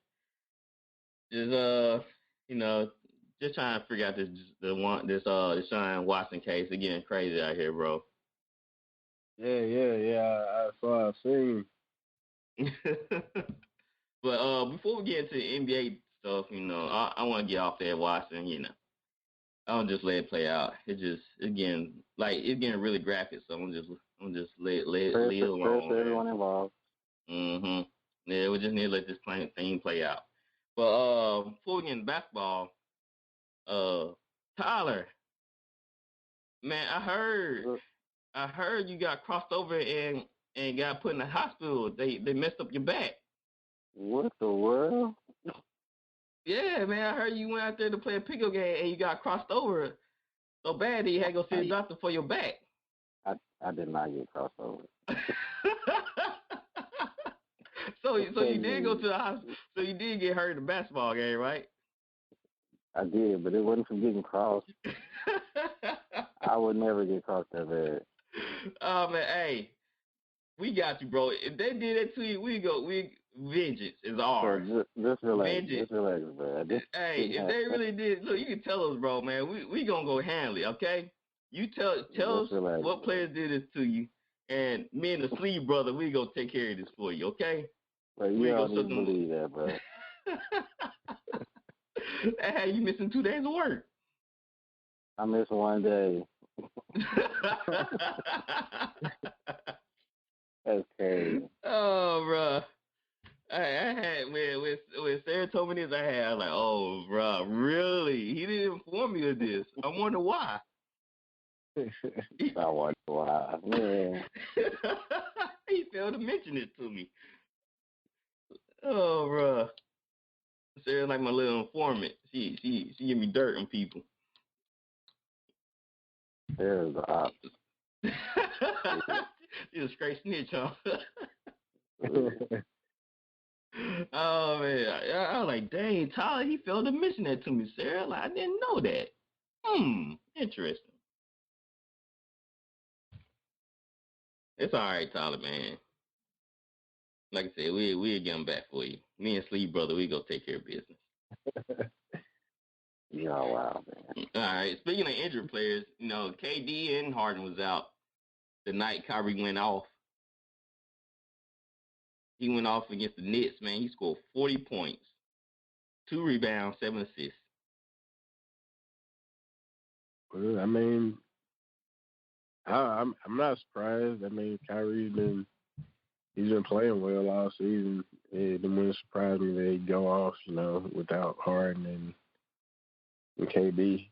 Just just trying to figure out this Deshaun Watson case. It's getting crazy out here, bro. Yeah. That's what I've seen. But before we get into the NBA stuff, I want to get off that Watson. I don't just let it play out. It's getting really graphic. So I'm just let it alone. Everyone involved. Yeah, we just need to let this thing play out. But before we get into basketball, Tyler, man, I heard you got crossed over and got put in the hospital. They messed up your back. What the world? Yeah, man, I heard you went out there to play a pickup game and you got crossed over so bad that you had to go see a doctor for your back. I did not get crossed over. So you did go to the hospital. So you did get hurt in the basketball game, right? I did, but it wasn't from getting crossed. I would never get crossed that bad. Oh man, hey, we got you, bro. If they did that to you, vengeance is ours. So just relax. Vengeance. Just relax, bro. Hey, if they really did, look, you can tell us, bro, man. We gonna go handle it, okay? You tell us what players did this to you, and me and the Sleeve brother, we gonna take care of this for you, okay? But you don't need to believe that, bro. Hey, you missing 2 days of work. I missed 1 day. That's crazy. Oh, bro. I had when Sarah told me this, I was like, oh, bro, really? He didn't inform me of this. I wonder why. I wonder why. Yeah. He failed to mention it to me. Oh, bro. Sarah's like my little informant. She give me dirt on people. There's the option. She's a straight snitch, huh? Oh man, I was like, dang, Tyler, he failed to mention that to me, Sarah. Like, I didn't know that. Interesting. It's all right, Tyler, man. Like I said, we'll get him back for you. Me and Sleeve brother, we go take care of business. Yeah, wow, man. All right. Speaking of injured players, KD and Harden was out the night Kyrie went off. He went off against the Nets, man. He scored 40 points, 2 rebounds, 7 assists. Well, I mean, I'm not surprised. I mean, Kyrie's been playing well all season. It wouldn't surprise me that he'd go off, without Harden and KD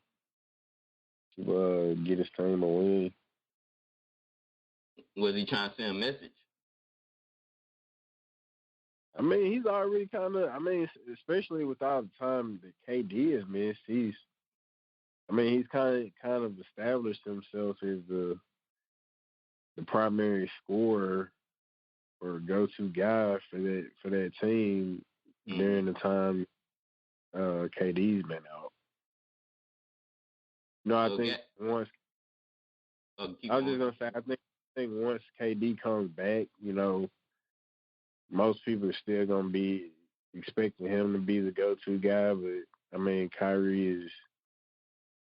to get his team a win. Was he trying to send a message? I mean, he's already especially with all the time that KD has missed, he's kind of established himself as the primary scorer or go-to guy for that team during the time KD's been out. I think once I was just gonna say, I think once KD comes back, most people are still gonna be expecting him to be the go-to guy, but I mean, Kyrie is,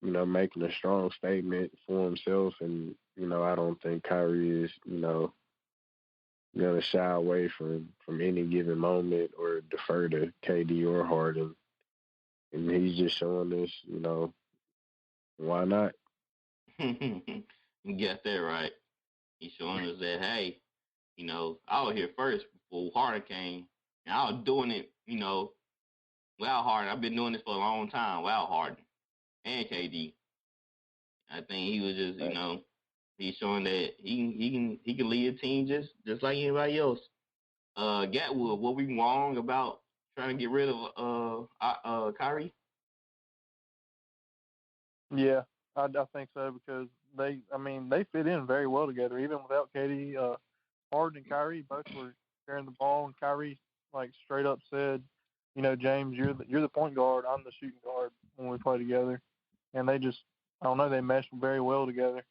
making a strong statement for himself, and I don't think Kyrie is, gonna shy away from any given moment or defer to KD or Harden, and he's just showing us, why not? You got that right. He's showing us that, hey, I was here first before Harden came, and I was doing it, without Harden. I've been doing this for a long time without Harden and KD. I think he was just, he's showing that he can lead a team just like anybody else. Gatwood, were we wrong about trying to get rid of Kyrie? Yeah, I think so because they fit in very well together. Even without KD, Harden and Kyrie both were sharing the ball, and Kyrie straight up said, James, you're the point guard, I'm the shooting guard when we play together, and they just, I don't know, they meshed very well together.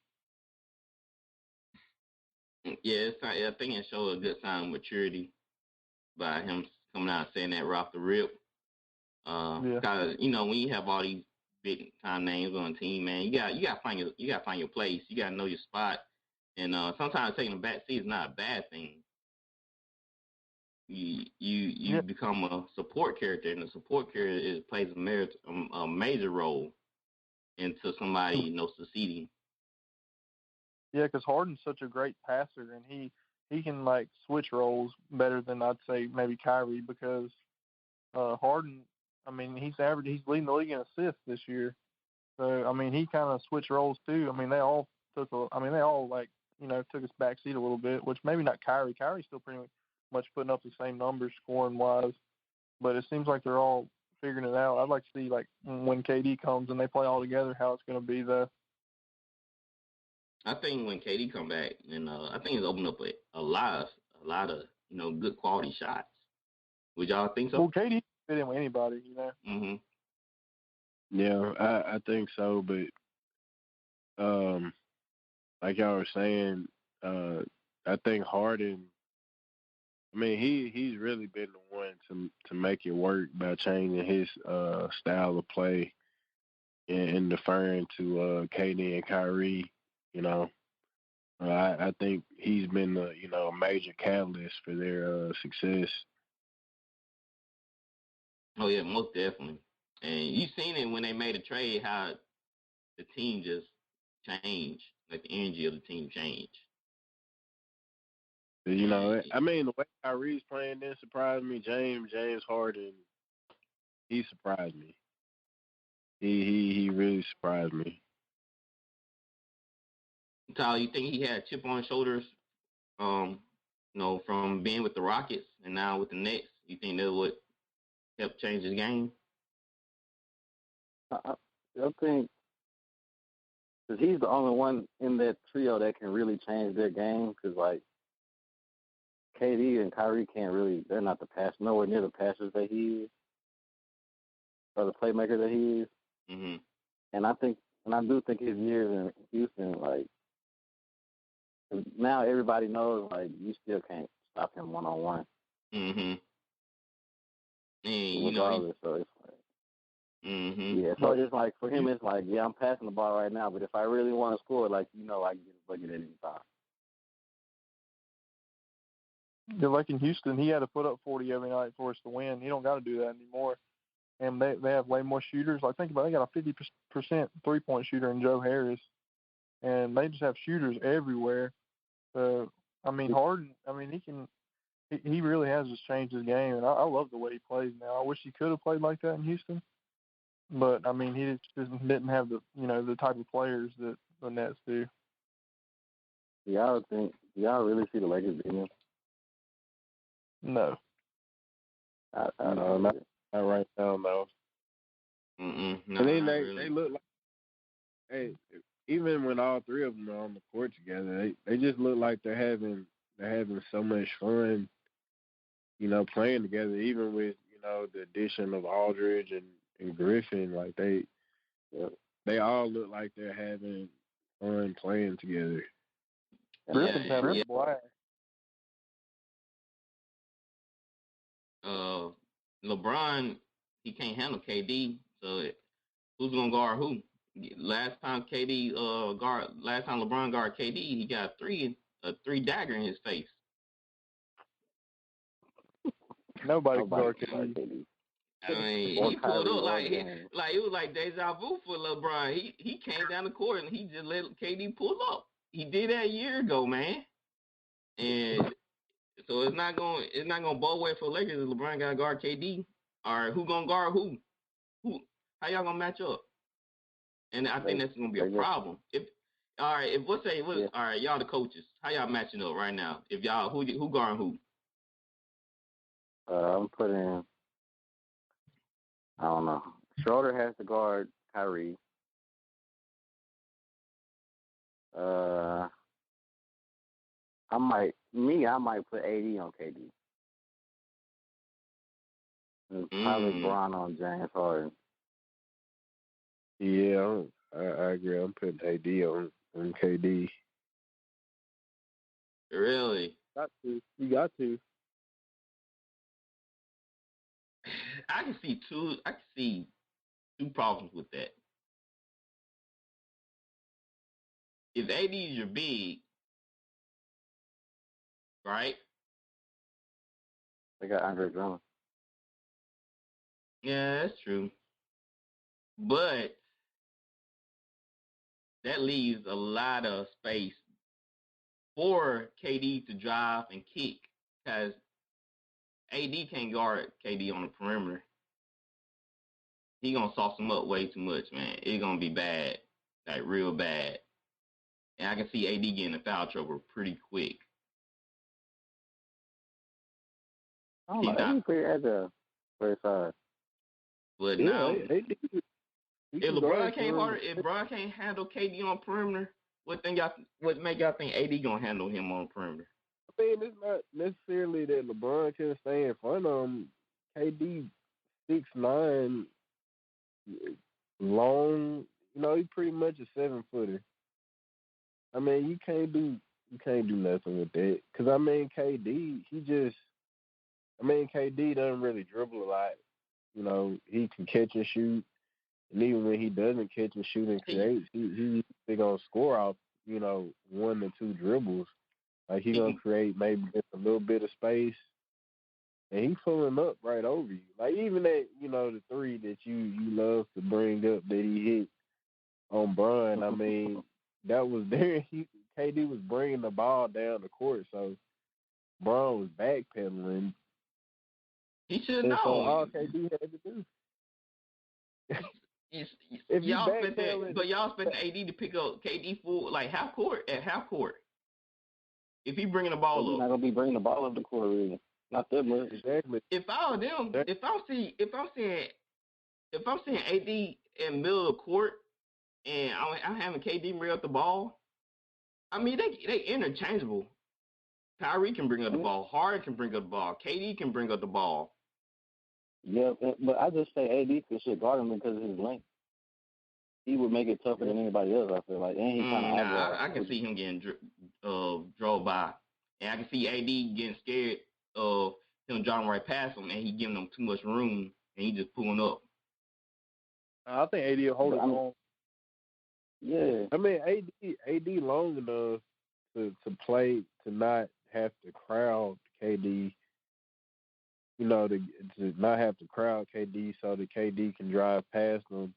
Yeah, I think it showed a good sign of maturity by him coming out and saying that right off the rip. Because when you have all these big time names on the team, man, you got find your place. You got to know your spot, and sometimes taking a back seat is not a bad thing. You become a support character, and the support character plays a major role into somebody succeeding. Yeah, because Harden's such a great passer, and he can switch roles better than I'd say maybe Kyrie, because Harden, I mean, he's leading the league in assists this year. So I mean, he kind of switched roles too. I mean, they all took like took his back seat a little bit, which maybe not Kyrie. Kyrie's still pretty much putting up the same numbers scoring wise, but it seems like they're all figuring it out. I'd like to see like when KD comes and they play all together, how it's going to be though. I think when KD come back, and I think it's opened up a lot of good quality shots. Would y'all think so? Well, KD fit in with anybody, Mm-hmm. Yeah, I think so, but like y'all were saying, I think Harden. I mean, he's really been the one to make it work by changing his style of play and deferring to KD and Kyrie. I think he's been a major catalyst for their success. Oh yeah, most definitely. And you seen it when they made a trade, how the team just changed, like the energy of the team changed. I mean, the way Kyrie's playing didn't surprise me. James Harden, he surprised me. He really surprised me. Tyler, you think he had a chip on his shoulders, from being with the Rockets and now with the Nets? You think that would help change his game? I think because he's the only one in that trio that can really change their game. Because like KD and Kyrie they're not nowhere near the passers that he is, or the playmaker that he is. Mm-hmm. And I do think his years in Houston, like now everybody knows, like you still can't stop him one-on-one. Mm-hmm. And regardless, so it's like, yeah. So it's like for him, it's like, yeah, I'm passing the ball right now, but if I really want to score, like I can get a bucket at any time. Yeah, like in Houston, he had to put up 40 every night for us to win. He don't got to do that anymore. And they have way more shooters. Like think about it, they got a 50% 3-point shooter in Joe Harris, and they just have shooters everywhere. So I mean, Harden, I mean he really has just changed his game, and I love the way he plays now. I wish he could have played like that in Houston, but I mean he just didn't have the type of players that the Nets do. Do y'all really see the Lakers beating him? No. No, not right now, no. No, and then really. they look like even when all three of them are on the court together, they just look like they're having so much fun, playing together. Even with the addition of Aldridge and Griffin, like they all look like they're having fun playing together. Griffin's having a blast. LeBron, he can't handle KD, so who's gonna guard who? Last time LeBron guarded KD, he got a three dagger in his face. Nobody can guard KD. I mean, he pulled up like it was like deja vu for LeBron. He came down the court and he just let KD pull up. He did that a year ago, man. And so it's not gonna both way for Lakers if LeBron gotta guard KD. All right, who gonna guard who? How y'all gonna match up? And I think that's gonna be a problem. All right, y'all the coaches. How y'all matching up right now? If y'all who guarding who? I'm putting. I don't know. Schroeder has to guard Kyrie. I might put AD on KD. And probably Bron on James Harden. Yeah, I agree. I'm putting AD on KD. Really? You got to. I can see two problems with that. If AD is your big, right? They got Andre Drummond. Yeah, that's true. But that leaves a lot of space for KD to drive and kick because AD can't guard KD on the perimeter. he gonna sauce him up way too much, man. It's gonna be bad, like real bad. And I can see AD getting in foul trouble pretty quick. I don't know. AD pretty agile for his size. But Yeah, now, if Bron can't handle KD on perimeter, what make y'all think AD gonna handle him on perimeter? I mean, it's not necessarily that LeBron can stay in front of him. KD 6'9", long. You know, he's pretty much a 7-footer. I mean, you can't do nothing with that. Cause I mean, KD doesn't really dribble a lot. You know, he can catch and shoot, and even when he doesn't catch and shoot and create, he's gonna score off, you know, 1 to 2 dribbles. Like he gonna create maybe just a little bit of space, and he pulling up right over you. Like even that, you know, the three that you love to bring up that he hit on Bron. I mean, that was there. KD was bringing the ball down the court, so Bron was backpedaling. He should And know. so all KD had to do. If y'all spent AD to pick up KD full like half court. If he bringing the ball He's up, not gonna be bringing the ball up the court really. Not that much. Exactly. if I were them, if I'm seeing AD in middle of the court and I'm having KD bring up the ball, I mean they interchangeable. Kyrie can bring up the ball, Harden can bring up the ball, KD can bring up the ball. Yeah, but I just say AD should guard him because of his length. He would make it tougher than anybody else, I feel like. And he kind of I can see him getting drove by. And I can see AD getting scared of him driving right past him and he giving him too much room and he just pulling up. I think AD will hold it on. Yeah. I mean, AD long enough to play, to not have to crowd KD, you know, to not have to crowd KD so that KD can drive past him.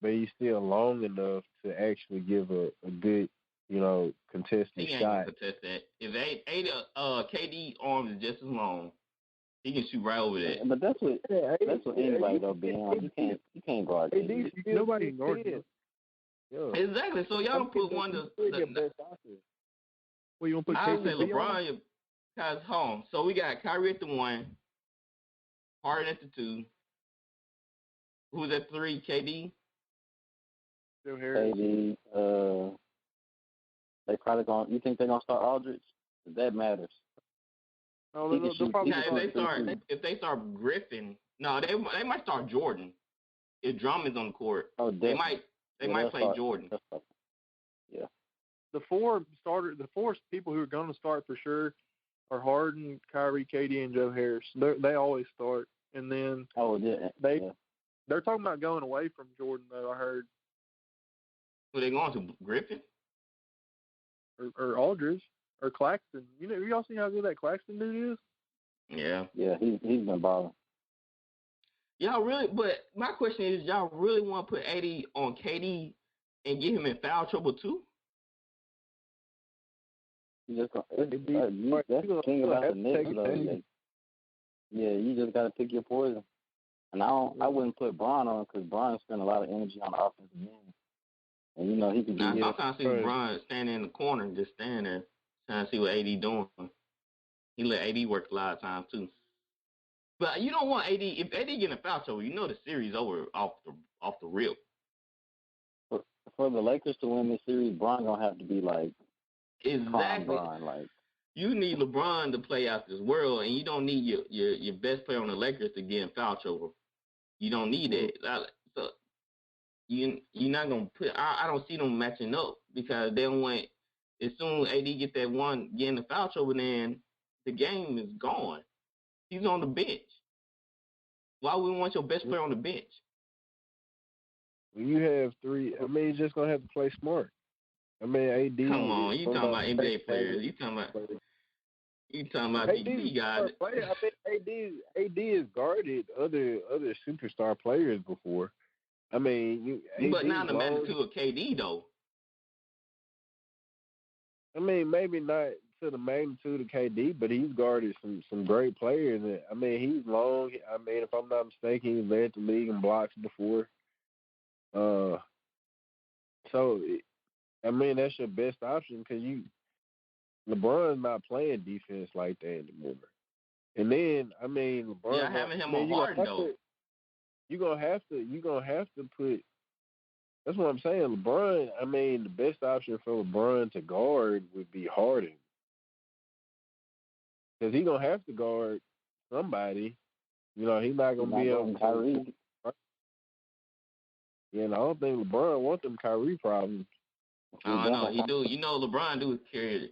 But he's still long enough to actually give a good, you know, contested he ain't shot. Gonna contest that. If KD arms is just as long, he can shoot right over that. But that's what anybody though, Ben. You can't guard KD. Nobody can guard him. Yeah. Exactly. So y'all put one to. Well, you want to put I KD say LeBron. Cause home. So we got Kyrie at the 1, Harden at the 2. Who's at 3? KD. Joe Harris. KD. They probably gonna. You think they're gonna start Aldridge? That matters. No, they'll probably if they start Griffin, no, they might start Jordan. If Drummond's on the court, they might play Jordan. Yeah. The four people who are going to start for sure are Harden, Kyrie, KD, and Joe Harris. They always start, and then they're talking about going away from Jordan though. I heard. Who they going to? Griffin or Aldridge or Claxton. You know, y'all see how good that Claxton dude is? Yeah. Yeah, he's been balling. Y'all really, but my question is, y'all really want to put 80 on KD and get him in foul trouble too? That's the thing about the Knicks, though. Yeah, you just got to pick your poison. And I wouldn't put Bron on because Bron spent a lot of energy on the offensive end. And, you know, he could I sometimes see Bron standing in the corner and just standing there trying to see what AD doing. He let AD work a lot of times, too. But you don't want AD. If AD get in foul trouble, you know the series over off the rip. For the Lakers to win this series, Bron going to have to be, like, exactly. Bron, like, you need LeBron to play out this world, and you don't need your best player on the Lakers to get in foul trouble. You don't need that. So you're not gonna put. I don't see them matching up because they don't want. As soon as AD get that one getting the foul trouble, then the game is gone. He's on the bench. Why would we want your best player on the bench? When you have 3, I mean, you're just gonna have to play smart. I mean, AD. Come on, you talking about NBA players? You talking about BT guys? I think AD has guarded other superstar players before. I mean, but not the magnitude of KD though. I mean, maybe not to the magnitude of KD, but he's guarded some great players. I mean, he's long. I mean, if I'm not mistaken, he led the league in blocks before. mean, that's your best option because LeBron's not playing defense like that anymore. And then, I mean, LeBron. Yeah, having him on Harden though. You're gonna have to put. That's what I'm saying. LeBron. I mean, the best option for LeBron to guard would be Harden, because he's gonna have to guard somebody. You know, he's not gonna be able to. Kyrie. Yeah, and I don't think LeBron wants them Kyrie problems. I don't know. He do. You know, LeBron do carry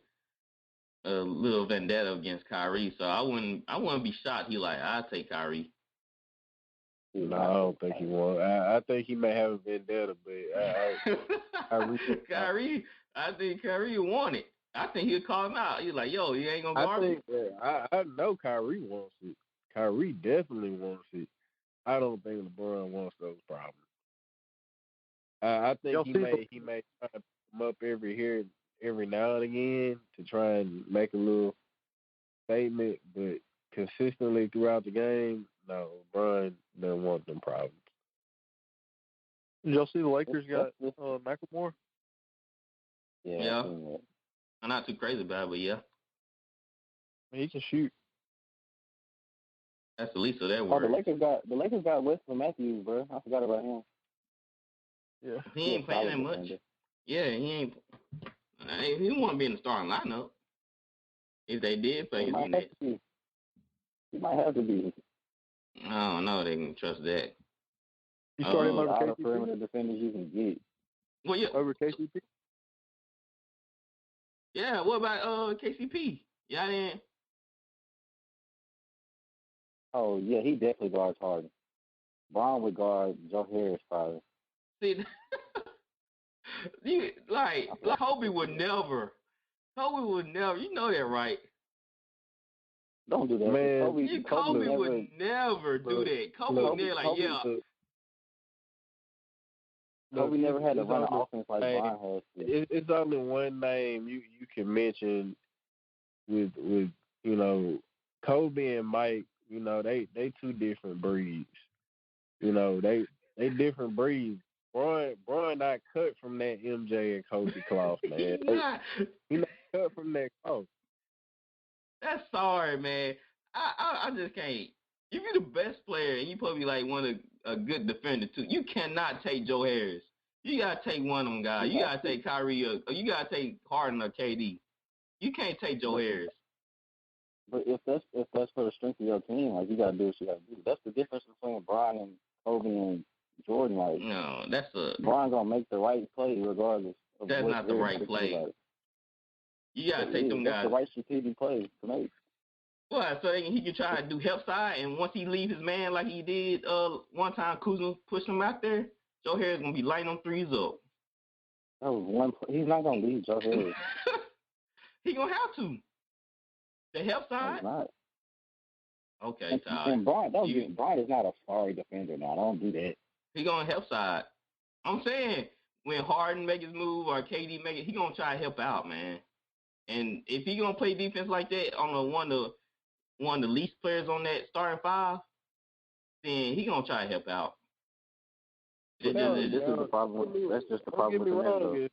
a little vendetta against Kyrie, so I wouldn't be shocked. He like, I'll take Kyrie. No, I don't think he wants. I think he may have a vendetta, but Kyrie, I think Kyrie want it. I think he'll call him out. He's like, yo, you ain't gonna guard me. I know Kyrie wants it. Kyrie definitely wants it. I don't think LeBron wants those problems. I think he may try to come up every now and again to try and make a little statement, but consistently throughout the game, no, LeBron doesn't want them problems. Did y'all see the Lakers got McLemore? Yeah. I'm not too crazy about it, but yeah. He can shoot. That's the least of their worries. The Lakers got Wesley Matthews, bro. I forgot about him. Yeah. He ain't playing that much. Defender. Yeah, he ain't. He won't be in the starting lineup. If they did play his minutes. He might have to be. I don't know. They can trust that. You started over KCP? Perimeter defenders you can get. Well, yeah. Over KCP? Yeah. What about KCP? Yeah, then. Oh yeah, he definitely guards Harden. Brown would guard Joe Harris probably. See, Kobe would never. You know that, right? Don't do that, man. Kobe would never do that. Kobe would never Kobe never had to run an offense like Bron has. It's only one name you can mention with you know, Kobe and Mike. You know, they two different breeds. You know, they different breeds. Bron not cut from that MJ and Kobe cloth, man. He not cut from that cloth. That's sorry, man. I just can't. If you're the best player and you probably like a good defender too, you cannot take Joe Harris. You gotta take one of them guys. You gotta take Kyrie or you gotta take Harden or KD. You can't take Joe Harris. But if that's for the strength of your team, like you gotta do what you gotta do. That's the difference between Bron and Kobe and Jordan. Like no, Bron gonna make the right play regardless. That's not the right play. Like. You gotta take them guys. That's the right strategic play to make. Well, so he can try to do help side, and once he leaves his man like he did one time, Kuzma pushed him out there, Joe Harris gonna be lighting them threes up. That was one. He's not gonna leave Joe Harris. He gonna have to. The help side. He's not. Okay, Todd. And Bron is not a sorry defender now. Don't do that. He gonna help side. I'm saying when Harden make his move or KD make it, he gonna try to help out, man. And if he gonna play defense like that on one of the least players on that starting five, then he gonna try to help out. This is the problem. That's just the problem. Don't get me wrong.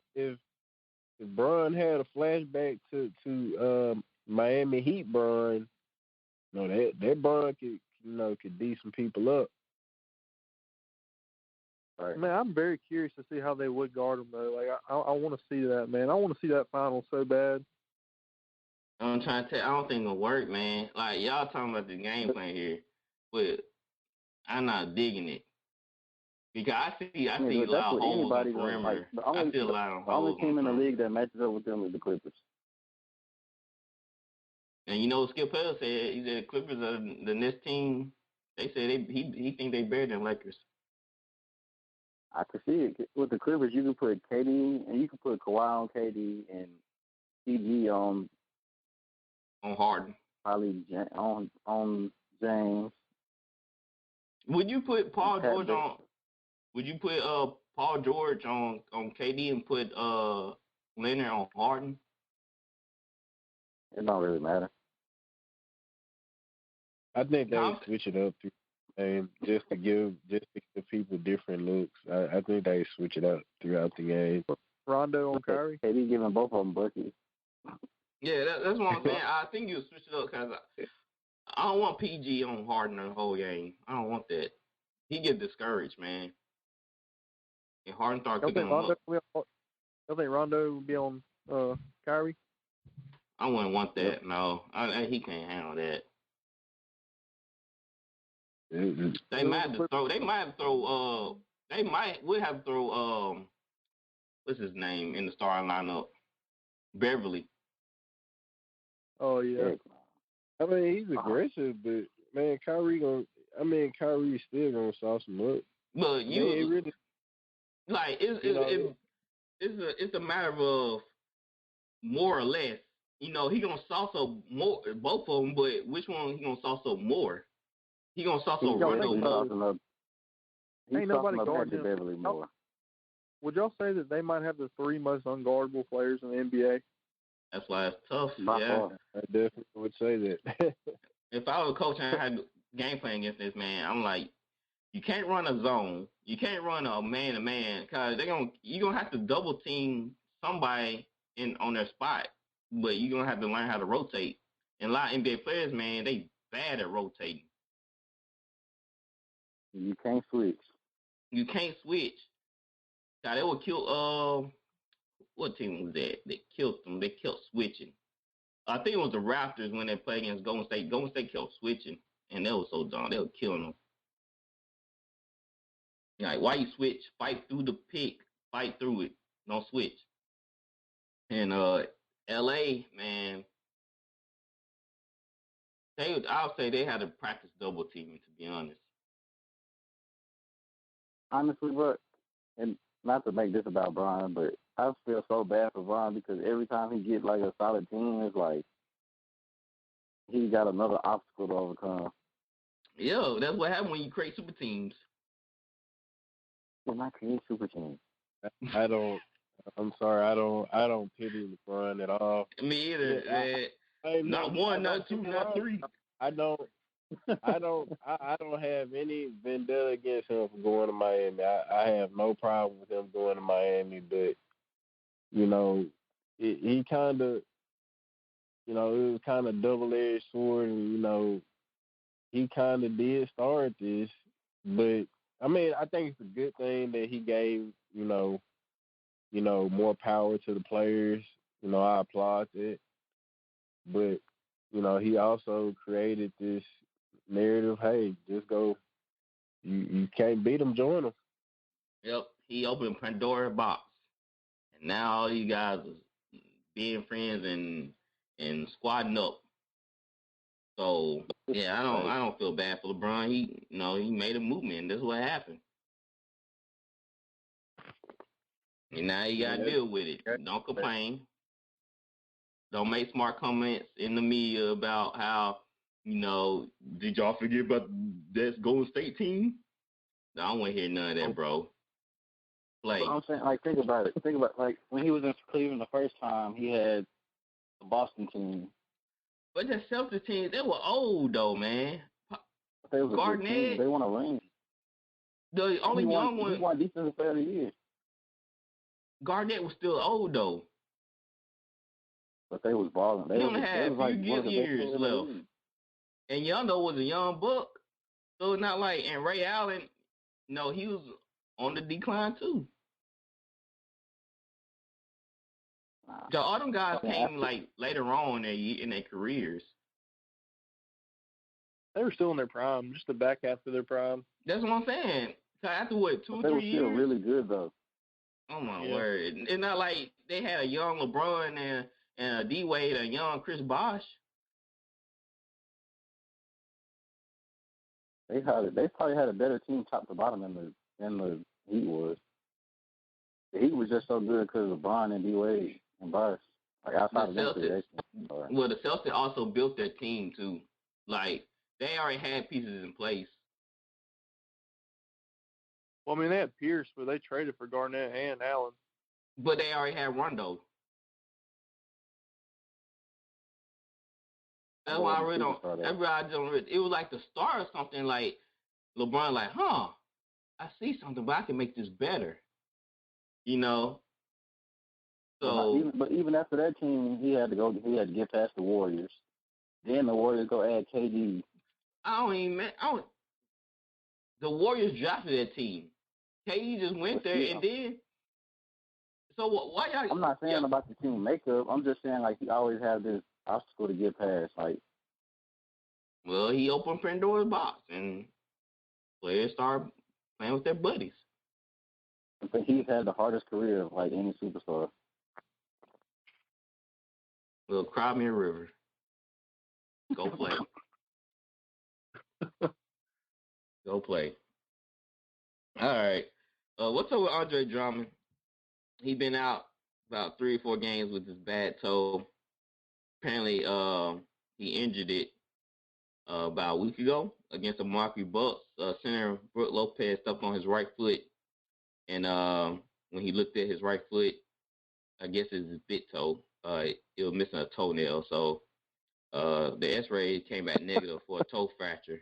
If Bron had a flashback to Miami Heat Bron, that Bron could D some people up. Right. Man, I'm very curious to see how they would guard him though. Like I want to see that, man. I want to see that final so bad. I'm trying to tell you, I don't think it'll work, man. Like y'all talking about the game plan here, but I'm not digging it. Because I see a lot of holes on the perimeter. I see a lot of holes. The only team in the league that matches up with them is the Clippers. And you know what Skip Hell said? He said Clippers are the next team. They said he think they better than Lakers. I could see it. With the Clippers, you can put KD and you can put Kawhi on KD and CG on Harden. Probably on James. Would you put Paul George on? Would you put Paul George on KD and put Leonard on Harden? It don't really matter. I think they switch it up just to give people different looks. I think they switch it up throughout the game. Rondo on Kyrie. KD giving both of them buckets. Yeah, that's what I'm saying. I think you switch it up because I don't want PG on Harden the whole game. I don't want that. He get discouraged, man. And Harden start Y'all cooking think him up. Y'all think Rondo will be on Kyrie? I wouldn't want that. No, he can't handle that. Mm-hmm. They might have to throw. They might would have to throw. What's his name in the starting lineup? Beverly. Oh yeah. I mean, he's aggressive, but man, Kyrie's still gonna sauce him up. But you really, like it's a matter of more or less. You know, he gonna sauce up more both of them, but which one he gonna sauce up more? He gonna sauce up Rondo more. Ain't nobody guarding Beverly more. Would y'all say that they might have the 3 most unguardable players in the NBA? That's why it's tough. By yeah, far. I definitely would say that. If I was a coach and I had game plan against this man, I'm like, you can't run a zone, you can't run a man to man, cause you're gonna have to double team somebody on their spot, but you're gonna have to learn how to rotate. And a lot of NBA players, man, they bad at rotating. You can't switch. You can't switch. God, they would kill. What team was that? They killed them. They kept switching. I think it was the Raptors when they played against Golden State. Golden State kept switching, and they were so dumb. They were killing them. Like, why you switch? Fight through the pick. Fight through it. Don't switch. And L.A., man, I'll say they had to practice double teaming, to be honest. Honestly, but, and not to make this about Brian, but I feel so bad for Brian because every time he get like a solid team, it's like he got another obstacle to overcome. Yeah, that's what happens when you create super teams. They're not creating super teams. I'm sorry, I don't pity LeBron at all. Me either. Not one, not two, not three. I don't have any vendetta against him for going to Miami. I have no problem with him going to Miami, but you know, he kind of, you know, it was kind of double-edged sword, and you know, he kind of did start this, but I mean, I think it's a good thing that he gave, you know, more power to the players. You know, I applaud it, but you know, he also created this narrative. Hey, just go. You can't beat them, join them. Yep, he opened Pandora's box, and now all you guys are being friends and squadding up. So yeah, I don't feel bad for LeBron. He made a movement. That's what happened. And now you gotta deal with it. Don't complain. Don't make smart comments in the media about how, did y'all forget about that Golden State team? No, I don't want to hear none of that, bro. Play. Well, I'm saying, like, think about it. Think about, like, when he was in Cleveland the first time, he had the Boston team. But the Celtics team, they were old, though, man. They was a good team. They won a ring. The only young one. He won Defensive Player of the Year. Garnett was still old, though. But they was balling. He only had a few good years left. And Yondo was a young buck. So it's not like, and Ray Allen, he was on the decline, too. So all them guys came, like, later on in their careers. They were still in their prime, just the back half of their prime. That's what I'm saying. So after, 2 or 3 years? They were still really good, though. Oh, my word. It's not like they had a young LeBron and a D-Wade, a young Chris Bosh. They probably had a better team top to bottom than the Heat was. The Heat was just so good because of LeBron and D-Wade and Bosh. Like, outside of them. Well, the Celtics also built their team, too. Like, they already had pieces in place. Well, I mean, they had Pierce, but they traded for Garnett and Allen. But they already had Rondo. That's why I really don't. It was like the star or something. Like LeBron, like, I see something, but I can make this better. So, but even after that team, he had to get past the Warriors. Then the Warriors go add KD. The Warriors drafted that team. KD just went there and then. So why y'all? I'm not saying about the team makeup. I'm just saying like he always had this obstacle to get past. Like, well, he opened Pandora's box and players started playing with their buddies. but he's had the hardest career of like any superstar. Well, cry me a river. Go play. Go play. All right. What's up with Andre Drummond? He been out about 3 or 4 games with his bad toe. Apparently, he injured it about a week ago against the Milwaukee Bucks. Center Brook Lopez stepped on his right foot, and when he looked at his right foot, I guess it's his big toe. It was missing a toenail, so the X-ray came back negative for a toe fracture.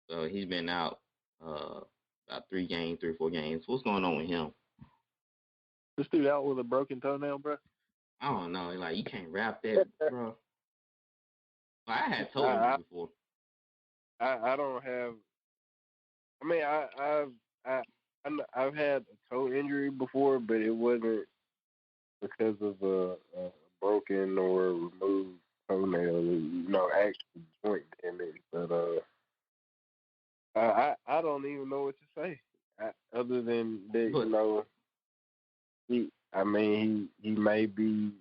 So he's been out about 3 or 4 games. What's going on with him? This dude out with a broken toenail, bro. I don't know. Like, you can't wrap that, bro. I had toe injury before. I don't have. I mean, I've had a toe injury before, but it wasn't because of a broken or removed toenail. Actual joint damage. But I don't even know what to say. Other than that, he may be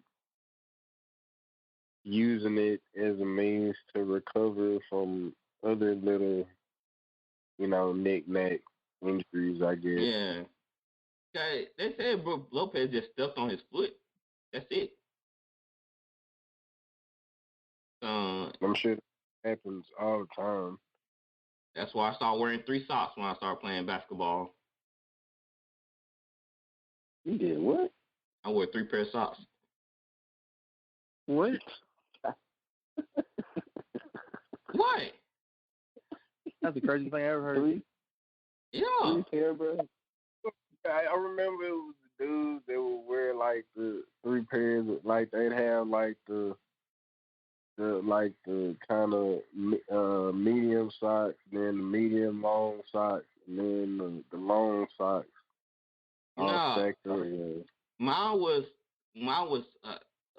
using it as a means to recover from other little, knick-knack injuries, I guess. Yeah. They said Brook Lopez just stepped on his foot. That's it. I'm sure that happens all the time. That's why I started wearing 3 socks when I started playing basketball. You did what? I wore 3 pair of socks. What? What? That's the craziest thing I ever heard. Yeah. 3 pair, bro. I remember it was the dudes that would wear like the 3 pairs, like they'd have like the kind of medium socks, then the medium long socks, and then the long socks. All stacked up. Yeah. Mine was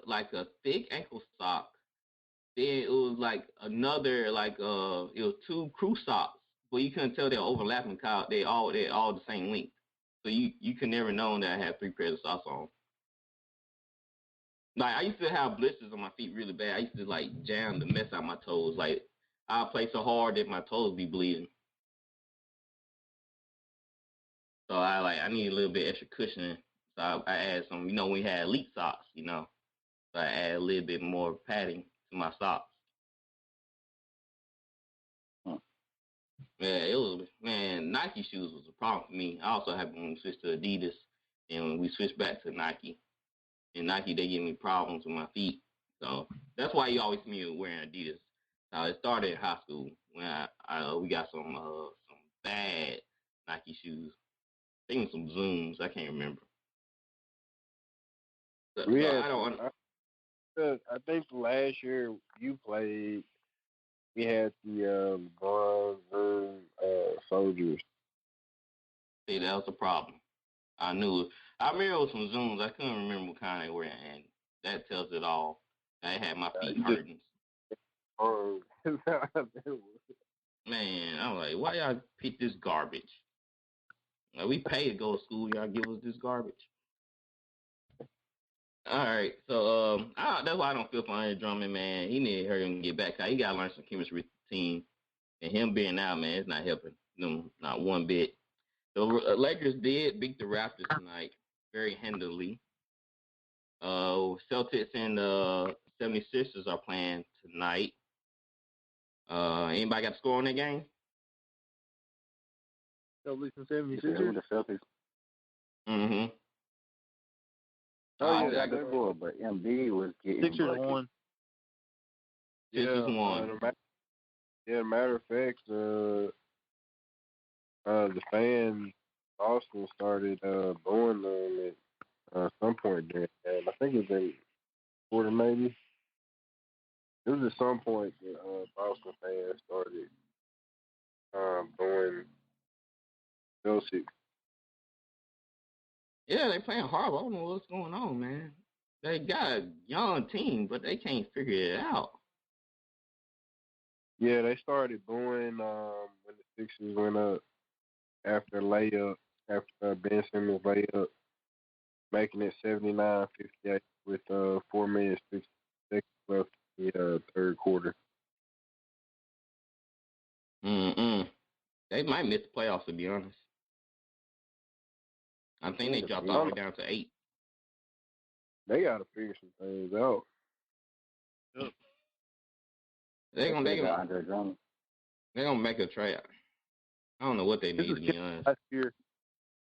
like a thick ankle sock. Then it was like another it was 2 crew socks, but you couldn't tell they're overlapping. They all the same length, so you could never know that I had 3 pairs of socks on. Like, I used to have blisters on my feet really bad. I used to like jam the mess out my toes. Like, I play so hard that my toes be bleeding. So I need a little bit extra cushioning. So I added some. We had elite socks. So I added a little bit more padding to my socks. Yeah, Nike shoes was a problem for me. I also happened when we switched to Adidas, and when we switched back to Nike. And Nike, they give me problems with my feet. So that's why you always see me wearing Adidas. It started in high school when we got some bad Nike shoes. I think some Zooms. I can't remember. So I don't. I think last year you played, we had the bronze Zoom soldiers. See, that was the problem. I knew it. I remember it was some Zooms. I couldn't remember what kind they were, and that tells it all. I had my feet hurting. Man, I'm like, why y'all pick this garbage? Like, we pay to go to school. Y'all give us this garbage. All right, so that's why I don't feel for Andre Drummond, man. He need to hurry and get back. He got to learn some chemistry with the team. And him being out, man, it's not helping them, not one bit. The Lakers did beat the Raptors tonight very handily. Celtics and 76ers are playing tonight. Anybody got a score on that game? Celtics and 76ers? Yeah, the Celtics. Mm-hmm. Oh, yeah, got the score, but Embiid was getting Sixers won. Sixers won. Matter of fact, the fans Boston started booing them at some point during that. I think it's a quarter maybe. It was at some point that Boston fans started booing Chelsea. Yeah, they playing horrible. I don't know what's going on, man. They got a young team, but they can't figure it out. Yeah, they started booing when the Sixers went up after layup, after Ben Simmons layup, making it 79-58 with 4 minutes 60 seconds left in the third quarter. They might miss the playoffs, to be honest. I think they dropped all the way down to 8. They got to figure some things out. Yep. They're gonna make a trade. I don't know what they need, to be honest. Last year.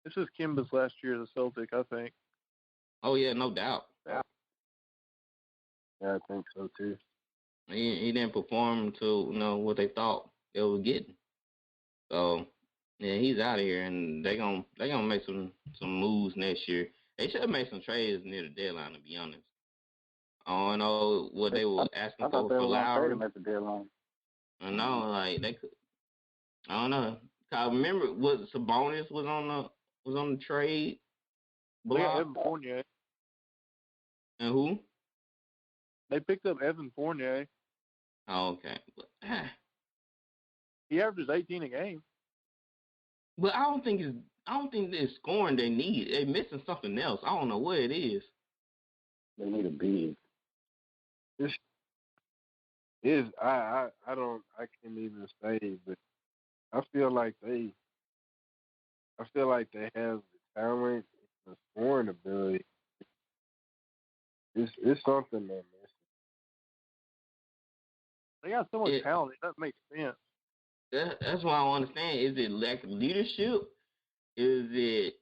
This is Kimba's last year as a Celtic, I think. Oh yeah, no doubt. Yeah, I think so too. He didn't perform to what they thought they were getting. So yeah, he's out of here, and they gonna make some moves next year. They should have made some trades near the deadline, to be honest. I don't know what they were asking for Lowry. At the deadline. I know, like they could. I don't know. I remember what Sabonis was on the trade block. They got Evan Fournier. And who? They picked up Evan Fournier. Oh, okay. He averages 18 a game. But I don't think it's scoring they need. They're missing something else. I don't know what it is. They need a big. I can't even say, but I feel like they have the talent, the scoring ability. It's something they're missing. They got so much talent. It doesn't make sense. That's why I don't understand. Is it lack of leadership? Is it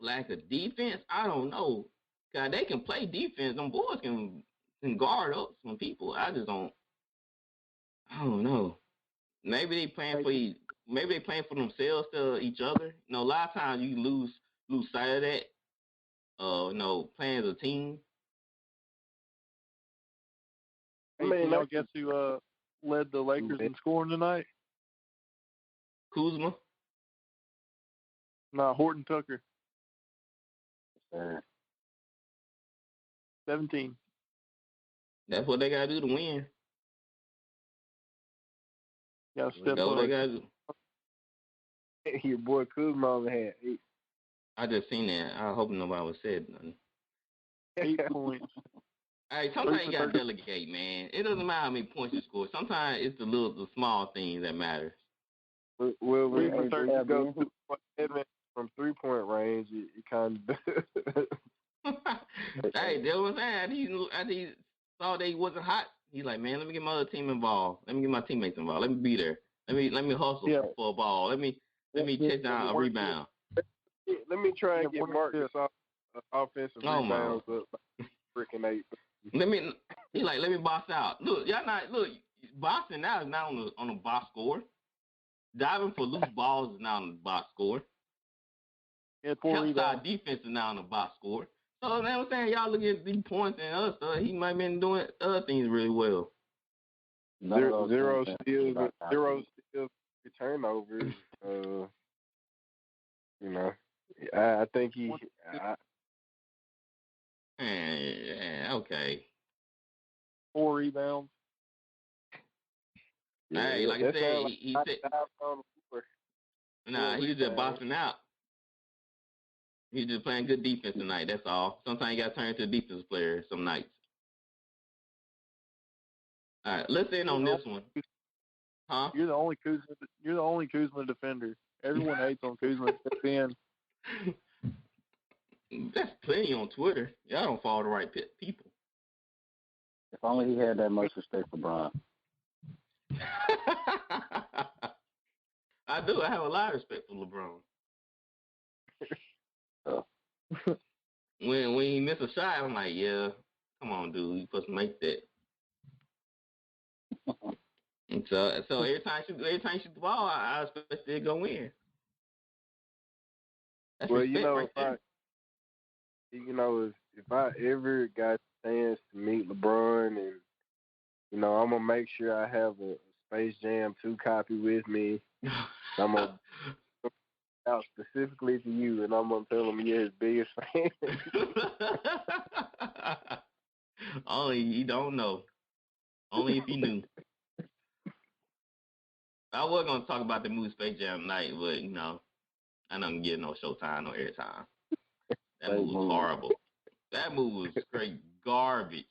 lack of defense? I don't know. Cause they can play defense. Them boys can guard up some people. I don't know. Maybe they playing for themselves to each other. A lot of times you lose sight of that. Playing as a team. I guess who led the Lakers in scoring tonight? Kuzma? No, Horton Tucker. 17. That's what they gotta do to win. Got to step That's what up. they gotta do. Your boy Kuzma only had 8. I just seen that. I hope nobody was said nothing. 8 points. Hey, sometimes you gotta delegate, man. It doesn't matter how many points you score. Sometimes it's the small things that matter. Well, when you go from 3-point range, it kind of. Hey, that's what I'm saying. After he saw they wasn't hot, he's like, man, let me get my other team involved. Let me get my teammates involved. Let me be there. Let me hustle for a ball. Let me chase down a rebound. Let me try and get Marcus off offensive rebounds up freaking 8. Let me box out. Look, boxing now is not on the box score. Diving for loose balls is not on the box score. Outside defense is not on the box score. So I'm saying y'all look at these points and other stuff. He might have been doing other things really well. Zero steals, turnovers. I think he. Okay. 4 rebounds. Hey, like I said, he said. Nah, he was just boxing out. He's just playing good defense tonight. That's all. Sometimes you got to turn into a defensive player some nights. All right, let's end on this one. Huh? You're the only Kuzma defender. Everyone hates on Kuzma. That's plenty on Twitter. Y'all don't follow the right people. If only he had that much respect for Bron. I do. I have a lot of respect for LeBron. When he miss a shot, I'm like, yeah, come on, dude, you supposed to make that. And so every time you shoot the ball, I expect it to go in. That's well, respect right there. if if I ever got a chance to meet LeBron, and I'm gonna make sure I have a Space Jam 2 copy with me. I'm gonna out specifically to you, and I'm gonna tell him you're his biggest fan. Only you don't know. Only if you knew. I was gonna talk about the movie Space Jam tonight, but I don't get no showtime, no airtime. That movie was horrible. That movie was straight garbage.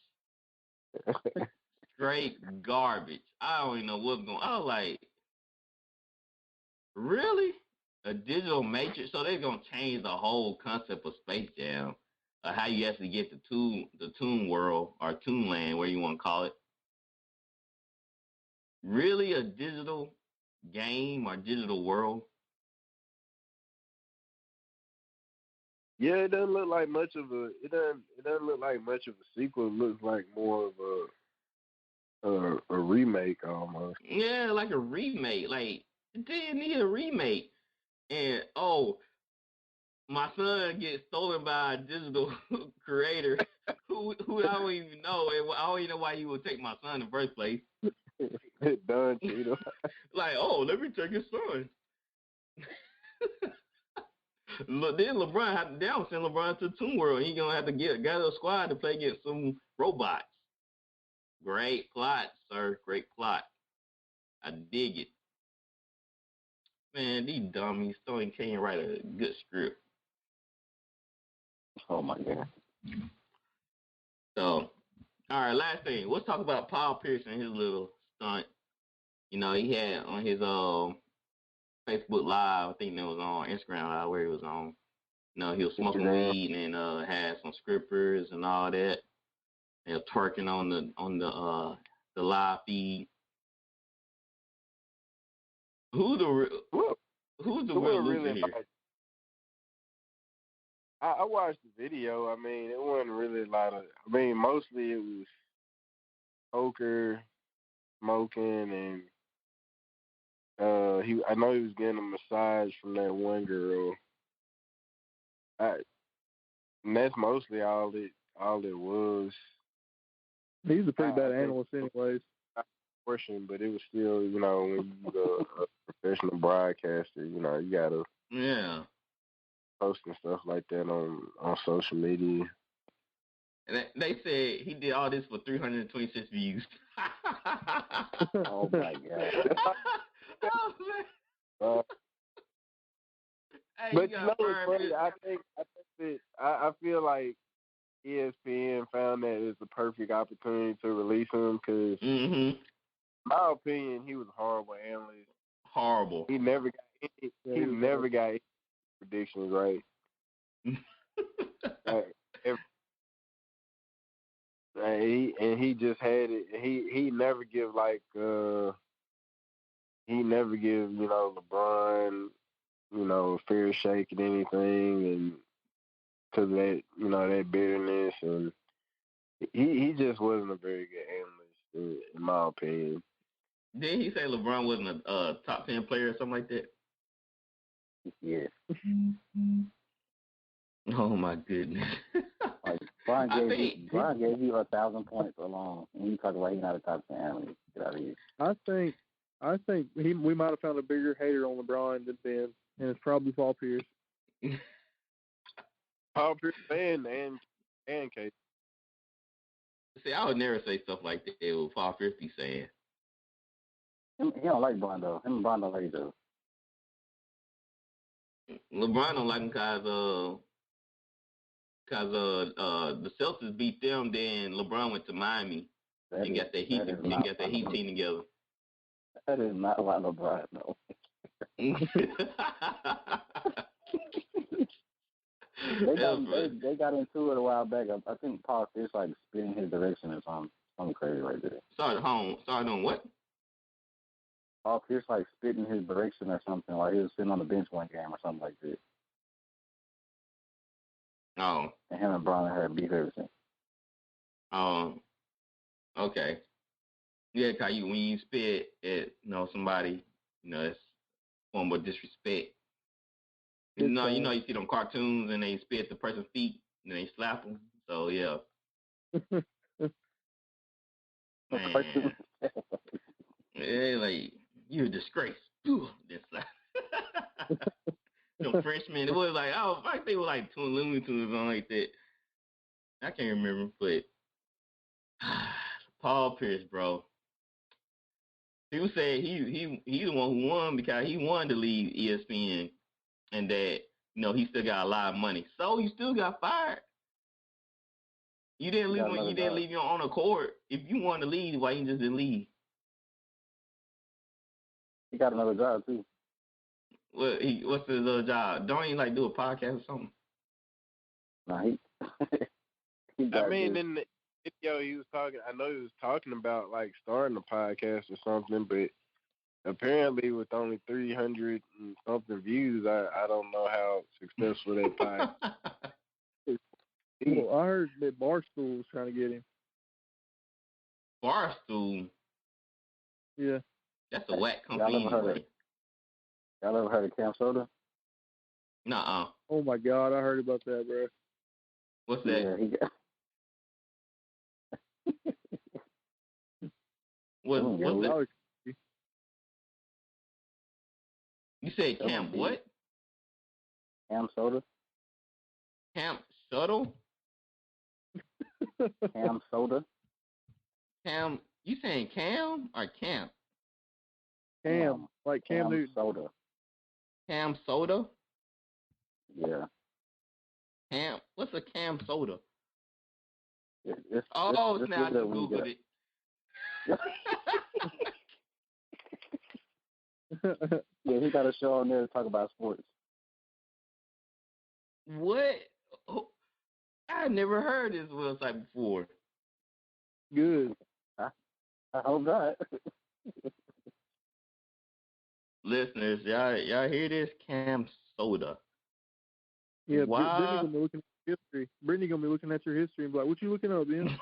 Straight garbage. I don't even know what's going on. I was like, really? A digital matrix? So they're gonna change the whole concept of Space Jam, how you actually get the Toon World or Toon Land, where you want to call it. Really, a digital game or digital world? Yeah, it doesn't look like much of a. It doesn't look like much of a sequel. It looks like more of a remake almost. Yeah, like a remake. Like it didn't need a remake. And my son gets stolen by a digital creator who I don't even know, and I don't even know why you would take my son in the first place. Done, Cheeto. Like, let me take his son. Then LeBron they don't send LeBron to Toon World. He gonna have to gather a squad to play against some robots. Great plot, sir. Great plot. I dig it. Man, these dummies can't even write a good script. Oh my God. So, all right, last thing. Let's talk about Paul Pierce and his little stunt. He had on his Facebook Live, I think that was on Instagram Live where he was on. He was smoking weed and had some scrippers and all that. And twerking on the live feed. Who's the real loser here? I watched the video. I mean, it wasn't really a lot of. I mean, mostly it was poker, smoking, and I know he was getting a massage from that one girl. And that's mostly all it was. He's a pretty bad analyst, anyways. Portion, but it was still, when you're a professional broadcaster, you gotta post and stuff like that on social media. And they said he did all this for 326 views. Oh my God. Hey, but what's funny? I feel like ESPN found that it's the perfect opportunity to release him because, in my opinion, he was a horrible analyst. Horrible. He never got any predictions right. He just had it. He never give LeBron a fair shake at anything, and because of that that bitterness, and he just wasn't a very good analyst in my opinion. Didn't he say LeBron wasn't a top 10 player or something like that? Yeah. Oh my goodness. Like Brian gave you 1,000 points alone, and you talk about he's not a top 10 analyst. Get out of here. I think we might have found a bigger hater on LeBron than Ben, and it's probably Paul Pierce. Paul Pierce and Kate. See, I would never say stuff like that with Paul Pierce be saying. He don't like Bron though. Him and Bron don't like each other. LeBron don't like him because the Celtics beat them. Then LeBron went to Miami and got the Heat team together. That is not why LeBron no. They got into it a while back. I think Paul Pierce like spinning his direction or something crazy right there. Started on what? Paul Pierce like spitting his direction or something, like he was sitting on the bench one game or something like that. Oh. And him and Bron had beef everything. Okay. Yeah, cause when you spit at somebody, it's a form of disrespect. You see them cartoons and they spit at the person's feet and they slap them. So yeah. Man. Yeah, like you're a disgrace. This some Frenchmen. It was like I think they were like Looney Tunes or something like that. I can't remember, but Paul Pierce, bro. People say he the one who won because he wanted to leave ESPN, and that he still got a lot of money. So you still got fired. You didn't leave when you didn't leave your own accord. If you wanted to leave, why you just didn't leave? He got another job too. What's his other job? Don't he like do a podcast or something? Nah, he I mean, in the video he was talking, I know he was talking about like starting a podcast or something, but apparently with only 300 and something views, I don't know how successful that podcast is. Well, I heard that Barstool was trying to get him. Barstool? Yeah. That's a whack company. Y'all ever heard of Cam Soda? Nuh-uh. Oh my God, I heard about that, bro. What's that? Yeah, he got. What's that? You said Cam what? Cam Soda. Cam Shuttle? Cam Soda. Cam, you saying Cam or Camp? Cam, like Cam Newton. Soda. Cam Soda? Yeah. Cam, what's a Cam Soda? It's now I just Googled it. Yeah, he got a show on there to talk about sports. What? Oh, I never heard this website before. Good. I hope not. Listeners, y'all hear this? Cam Soda. Yeah, wow. Brittany gonna be looking at history. Brittany gonna be looking at your history and be like, "What you looking up, Ben?"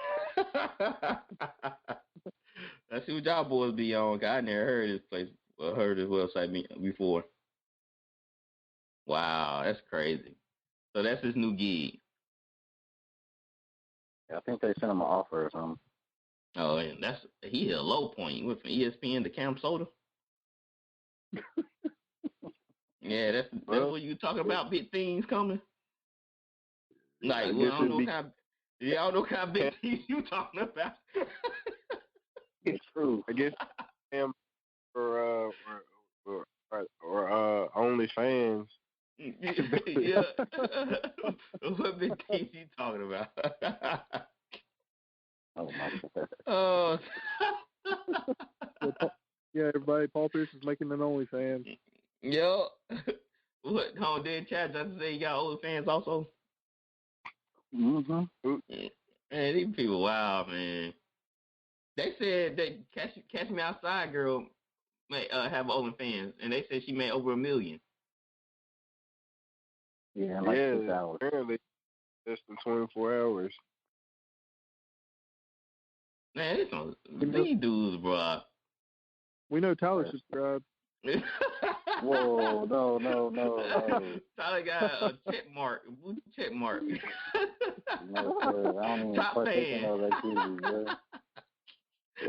That's who y'all boys be on. I never heard this place, heard this website before. Wow, that's crazy. So that's his new gig. I think they sent him an offer or something. Oh, and he hit a low point. He went from ESPN to Cam Soda. Yeah, that's what you talking about. Big things coming. Like, y'all know what kind of big things you talking about. It's true. I guess Cam or OnlyFans. Yeah. What big things you talking about? Oh my God. Oh. Yeah, everybody. Paul Pierce is making an OnlyFans. Yo. What? Dead Chad just say you got OnlyFans also? Mm-hmm. Man, these people wild, man. They said that Catch Me Outside girl may have OnlyFans, and they said she made over $1 million. Yeah, in like 6 hours. Apparently, less than 24 hours. Man, these dudes, bro. We know Tyler subscribed. Whoa, no. Tyler got a blue check mark. No, sir. I don't even partake in those activities, bro.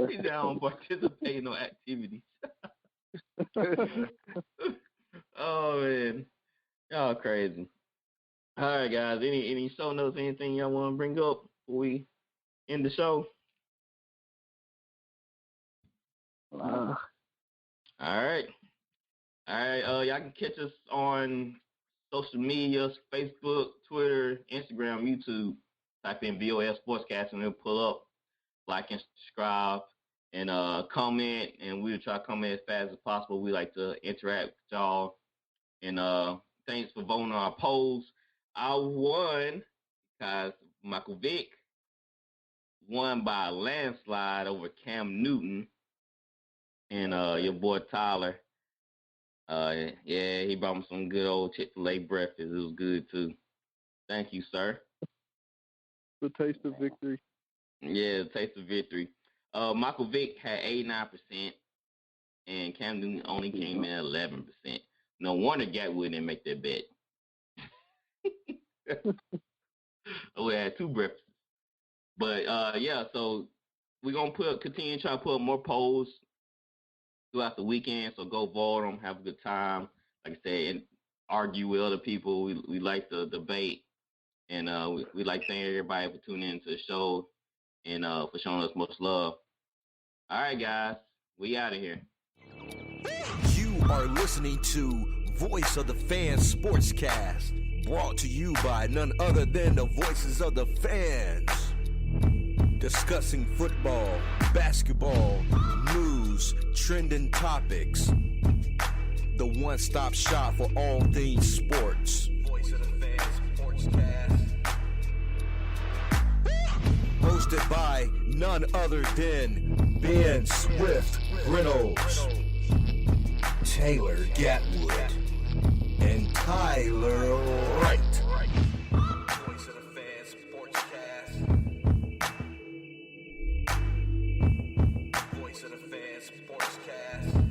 He said I don't participate in no activities. Oh, man. Y'all crazy. All right, guys. Any show notes, anything y'all want to bring up before we end the show? All right. Y'all can catch us on social media, Facebook, Twitter, Instagram, YouTube. Type in VOS Sportscast and it'll pull up. Like and subscribe and comment, and we'll try to comment as fast as possible. We like to interact with y'all. And thanks for voting on our polls. I won because Michael Vick won by a landslide over Cam Newton. And your boy Tyler, he brought me some good old Chick-fil-A breakfast. It was good too. Thank you, sir. The taste of victory. Yeah, the taste of victory. Michael Vick had 89%, and Cam Newton only came in at 11%. No wonder Gatwood didn't make that bet. We had two breakfasts. But yeah, so we're gonna continue trying to put more polls throughout the weekend. So go vote them, have a good time. Like I said, and argue with other people. We like the debate, and we like thanking everybody for tuning into the show and for showing us much love. All right, guys, we out of here. You are listening to Voice of the Fans Sportscast, brought to you by none other than the voices of the fans. Discussing football, basketball, news, trending topics. The one-stop shop for all things sports. Voice of the Fans Sportscast. Hosted by none other than Ben Swift Reynolds, Taylor Gatwood, and Tyler Wright. Voice of the Fans Sportscast. Voice of the Fans Sportscast.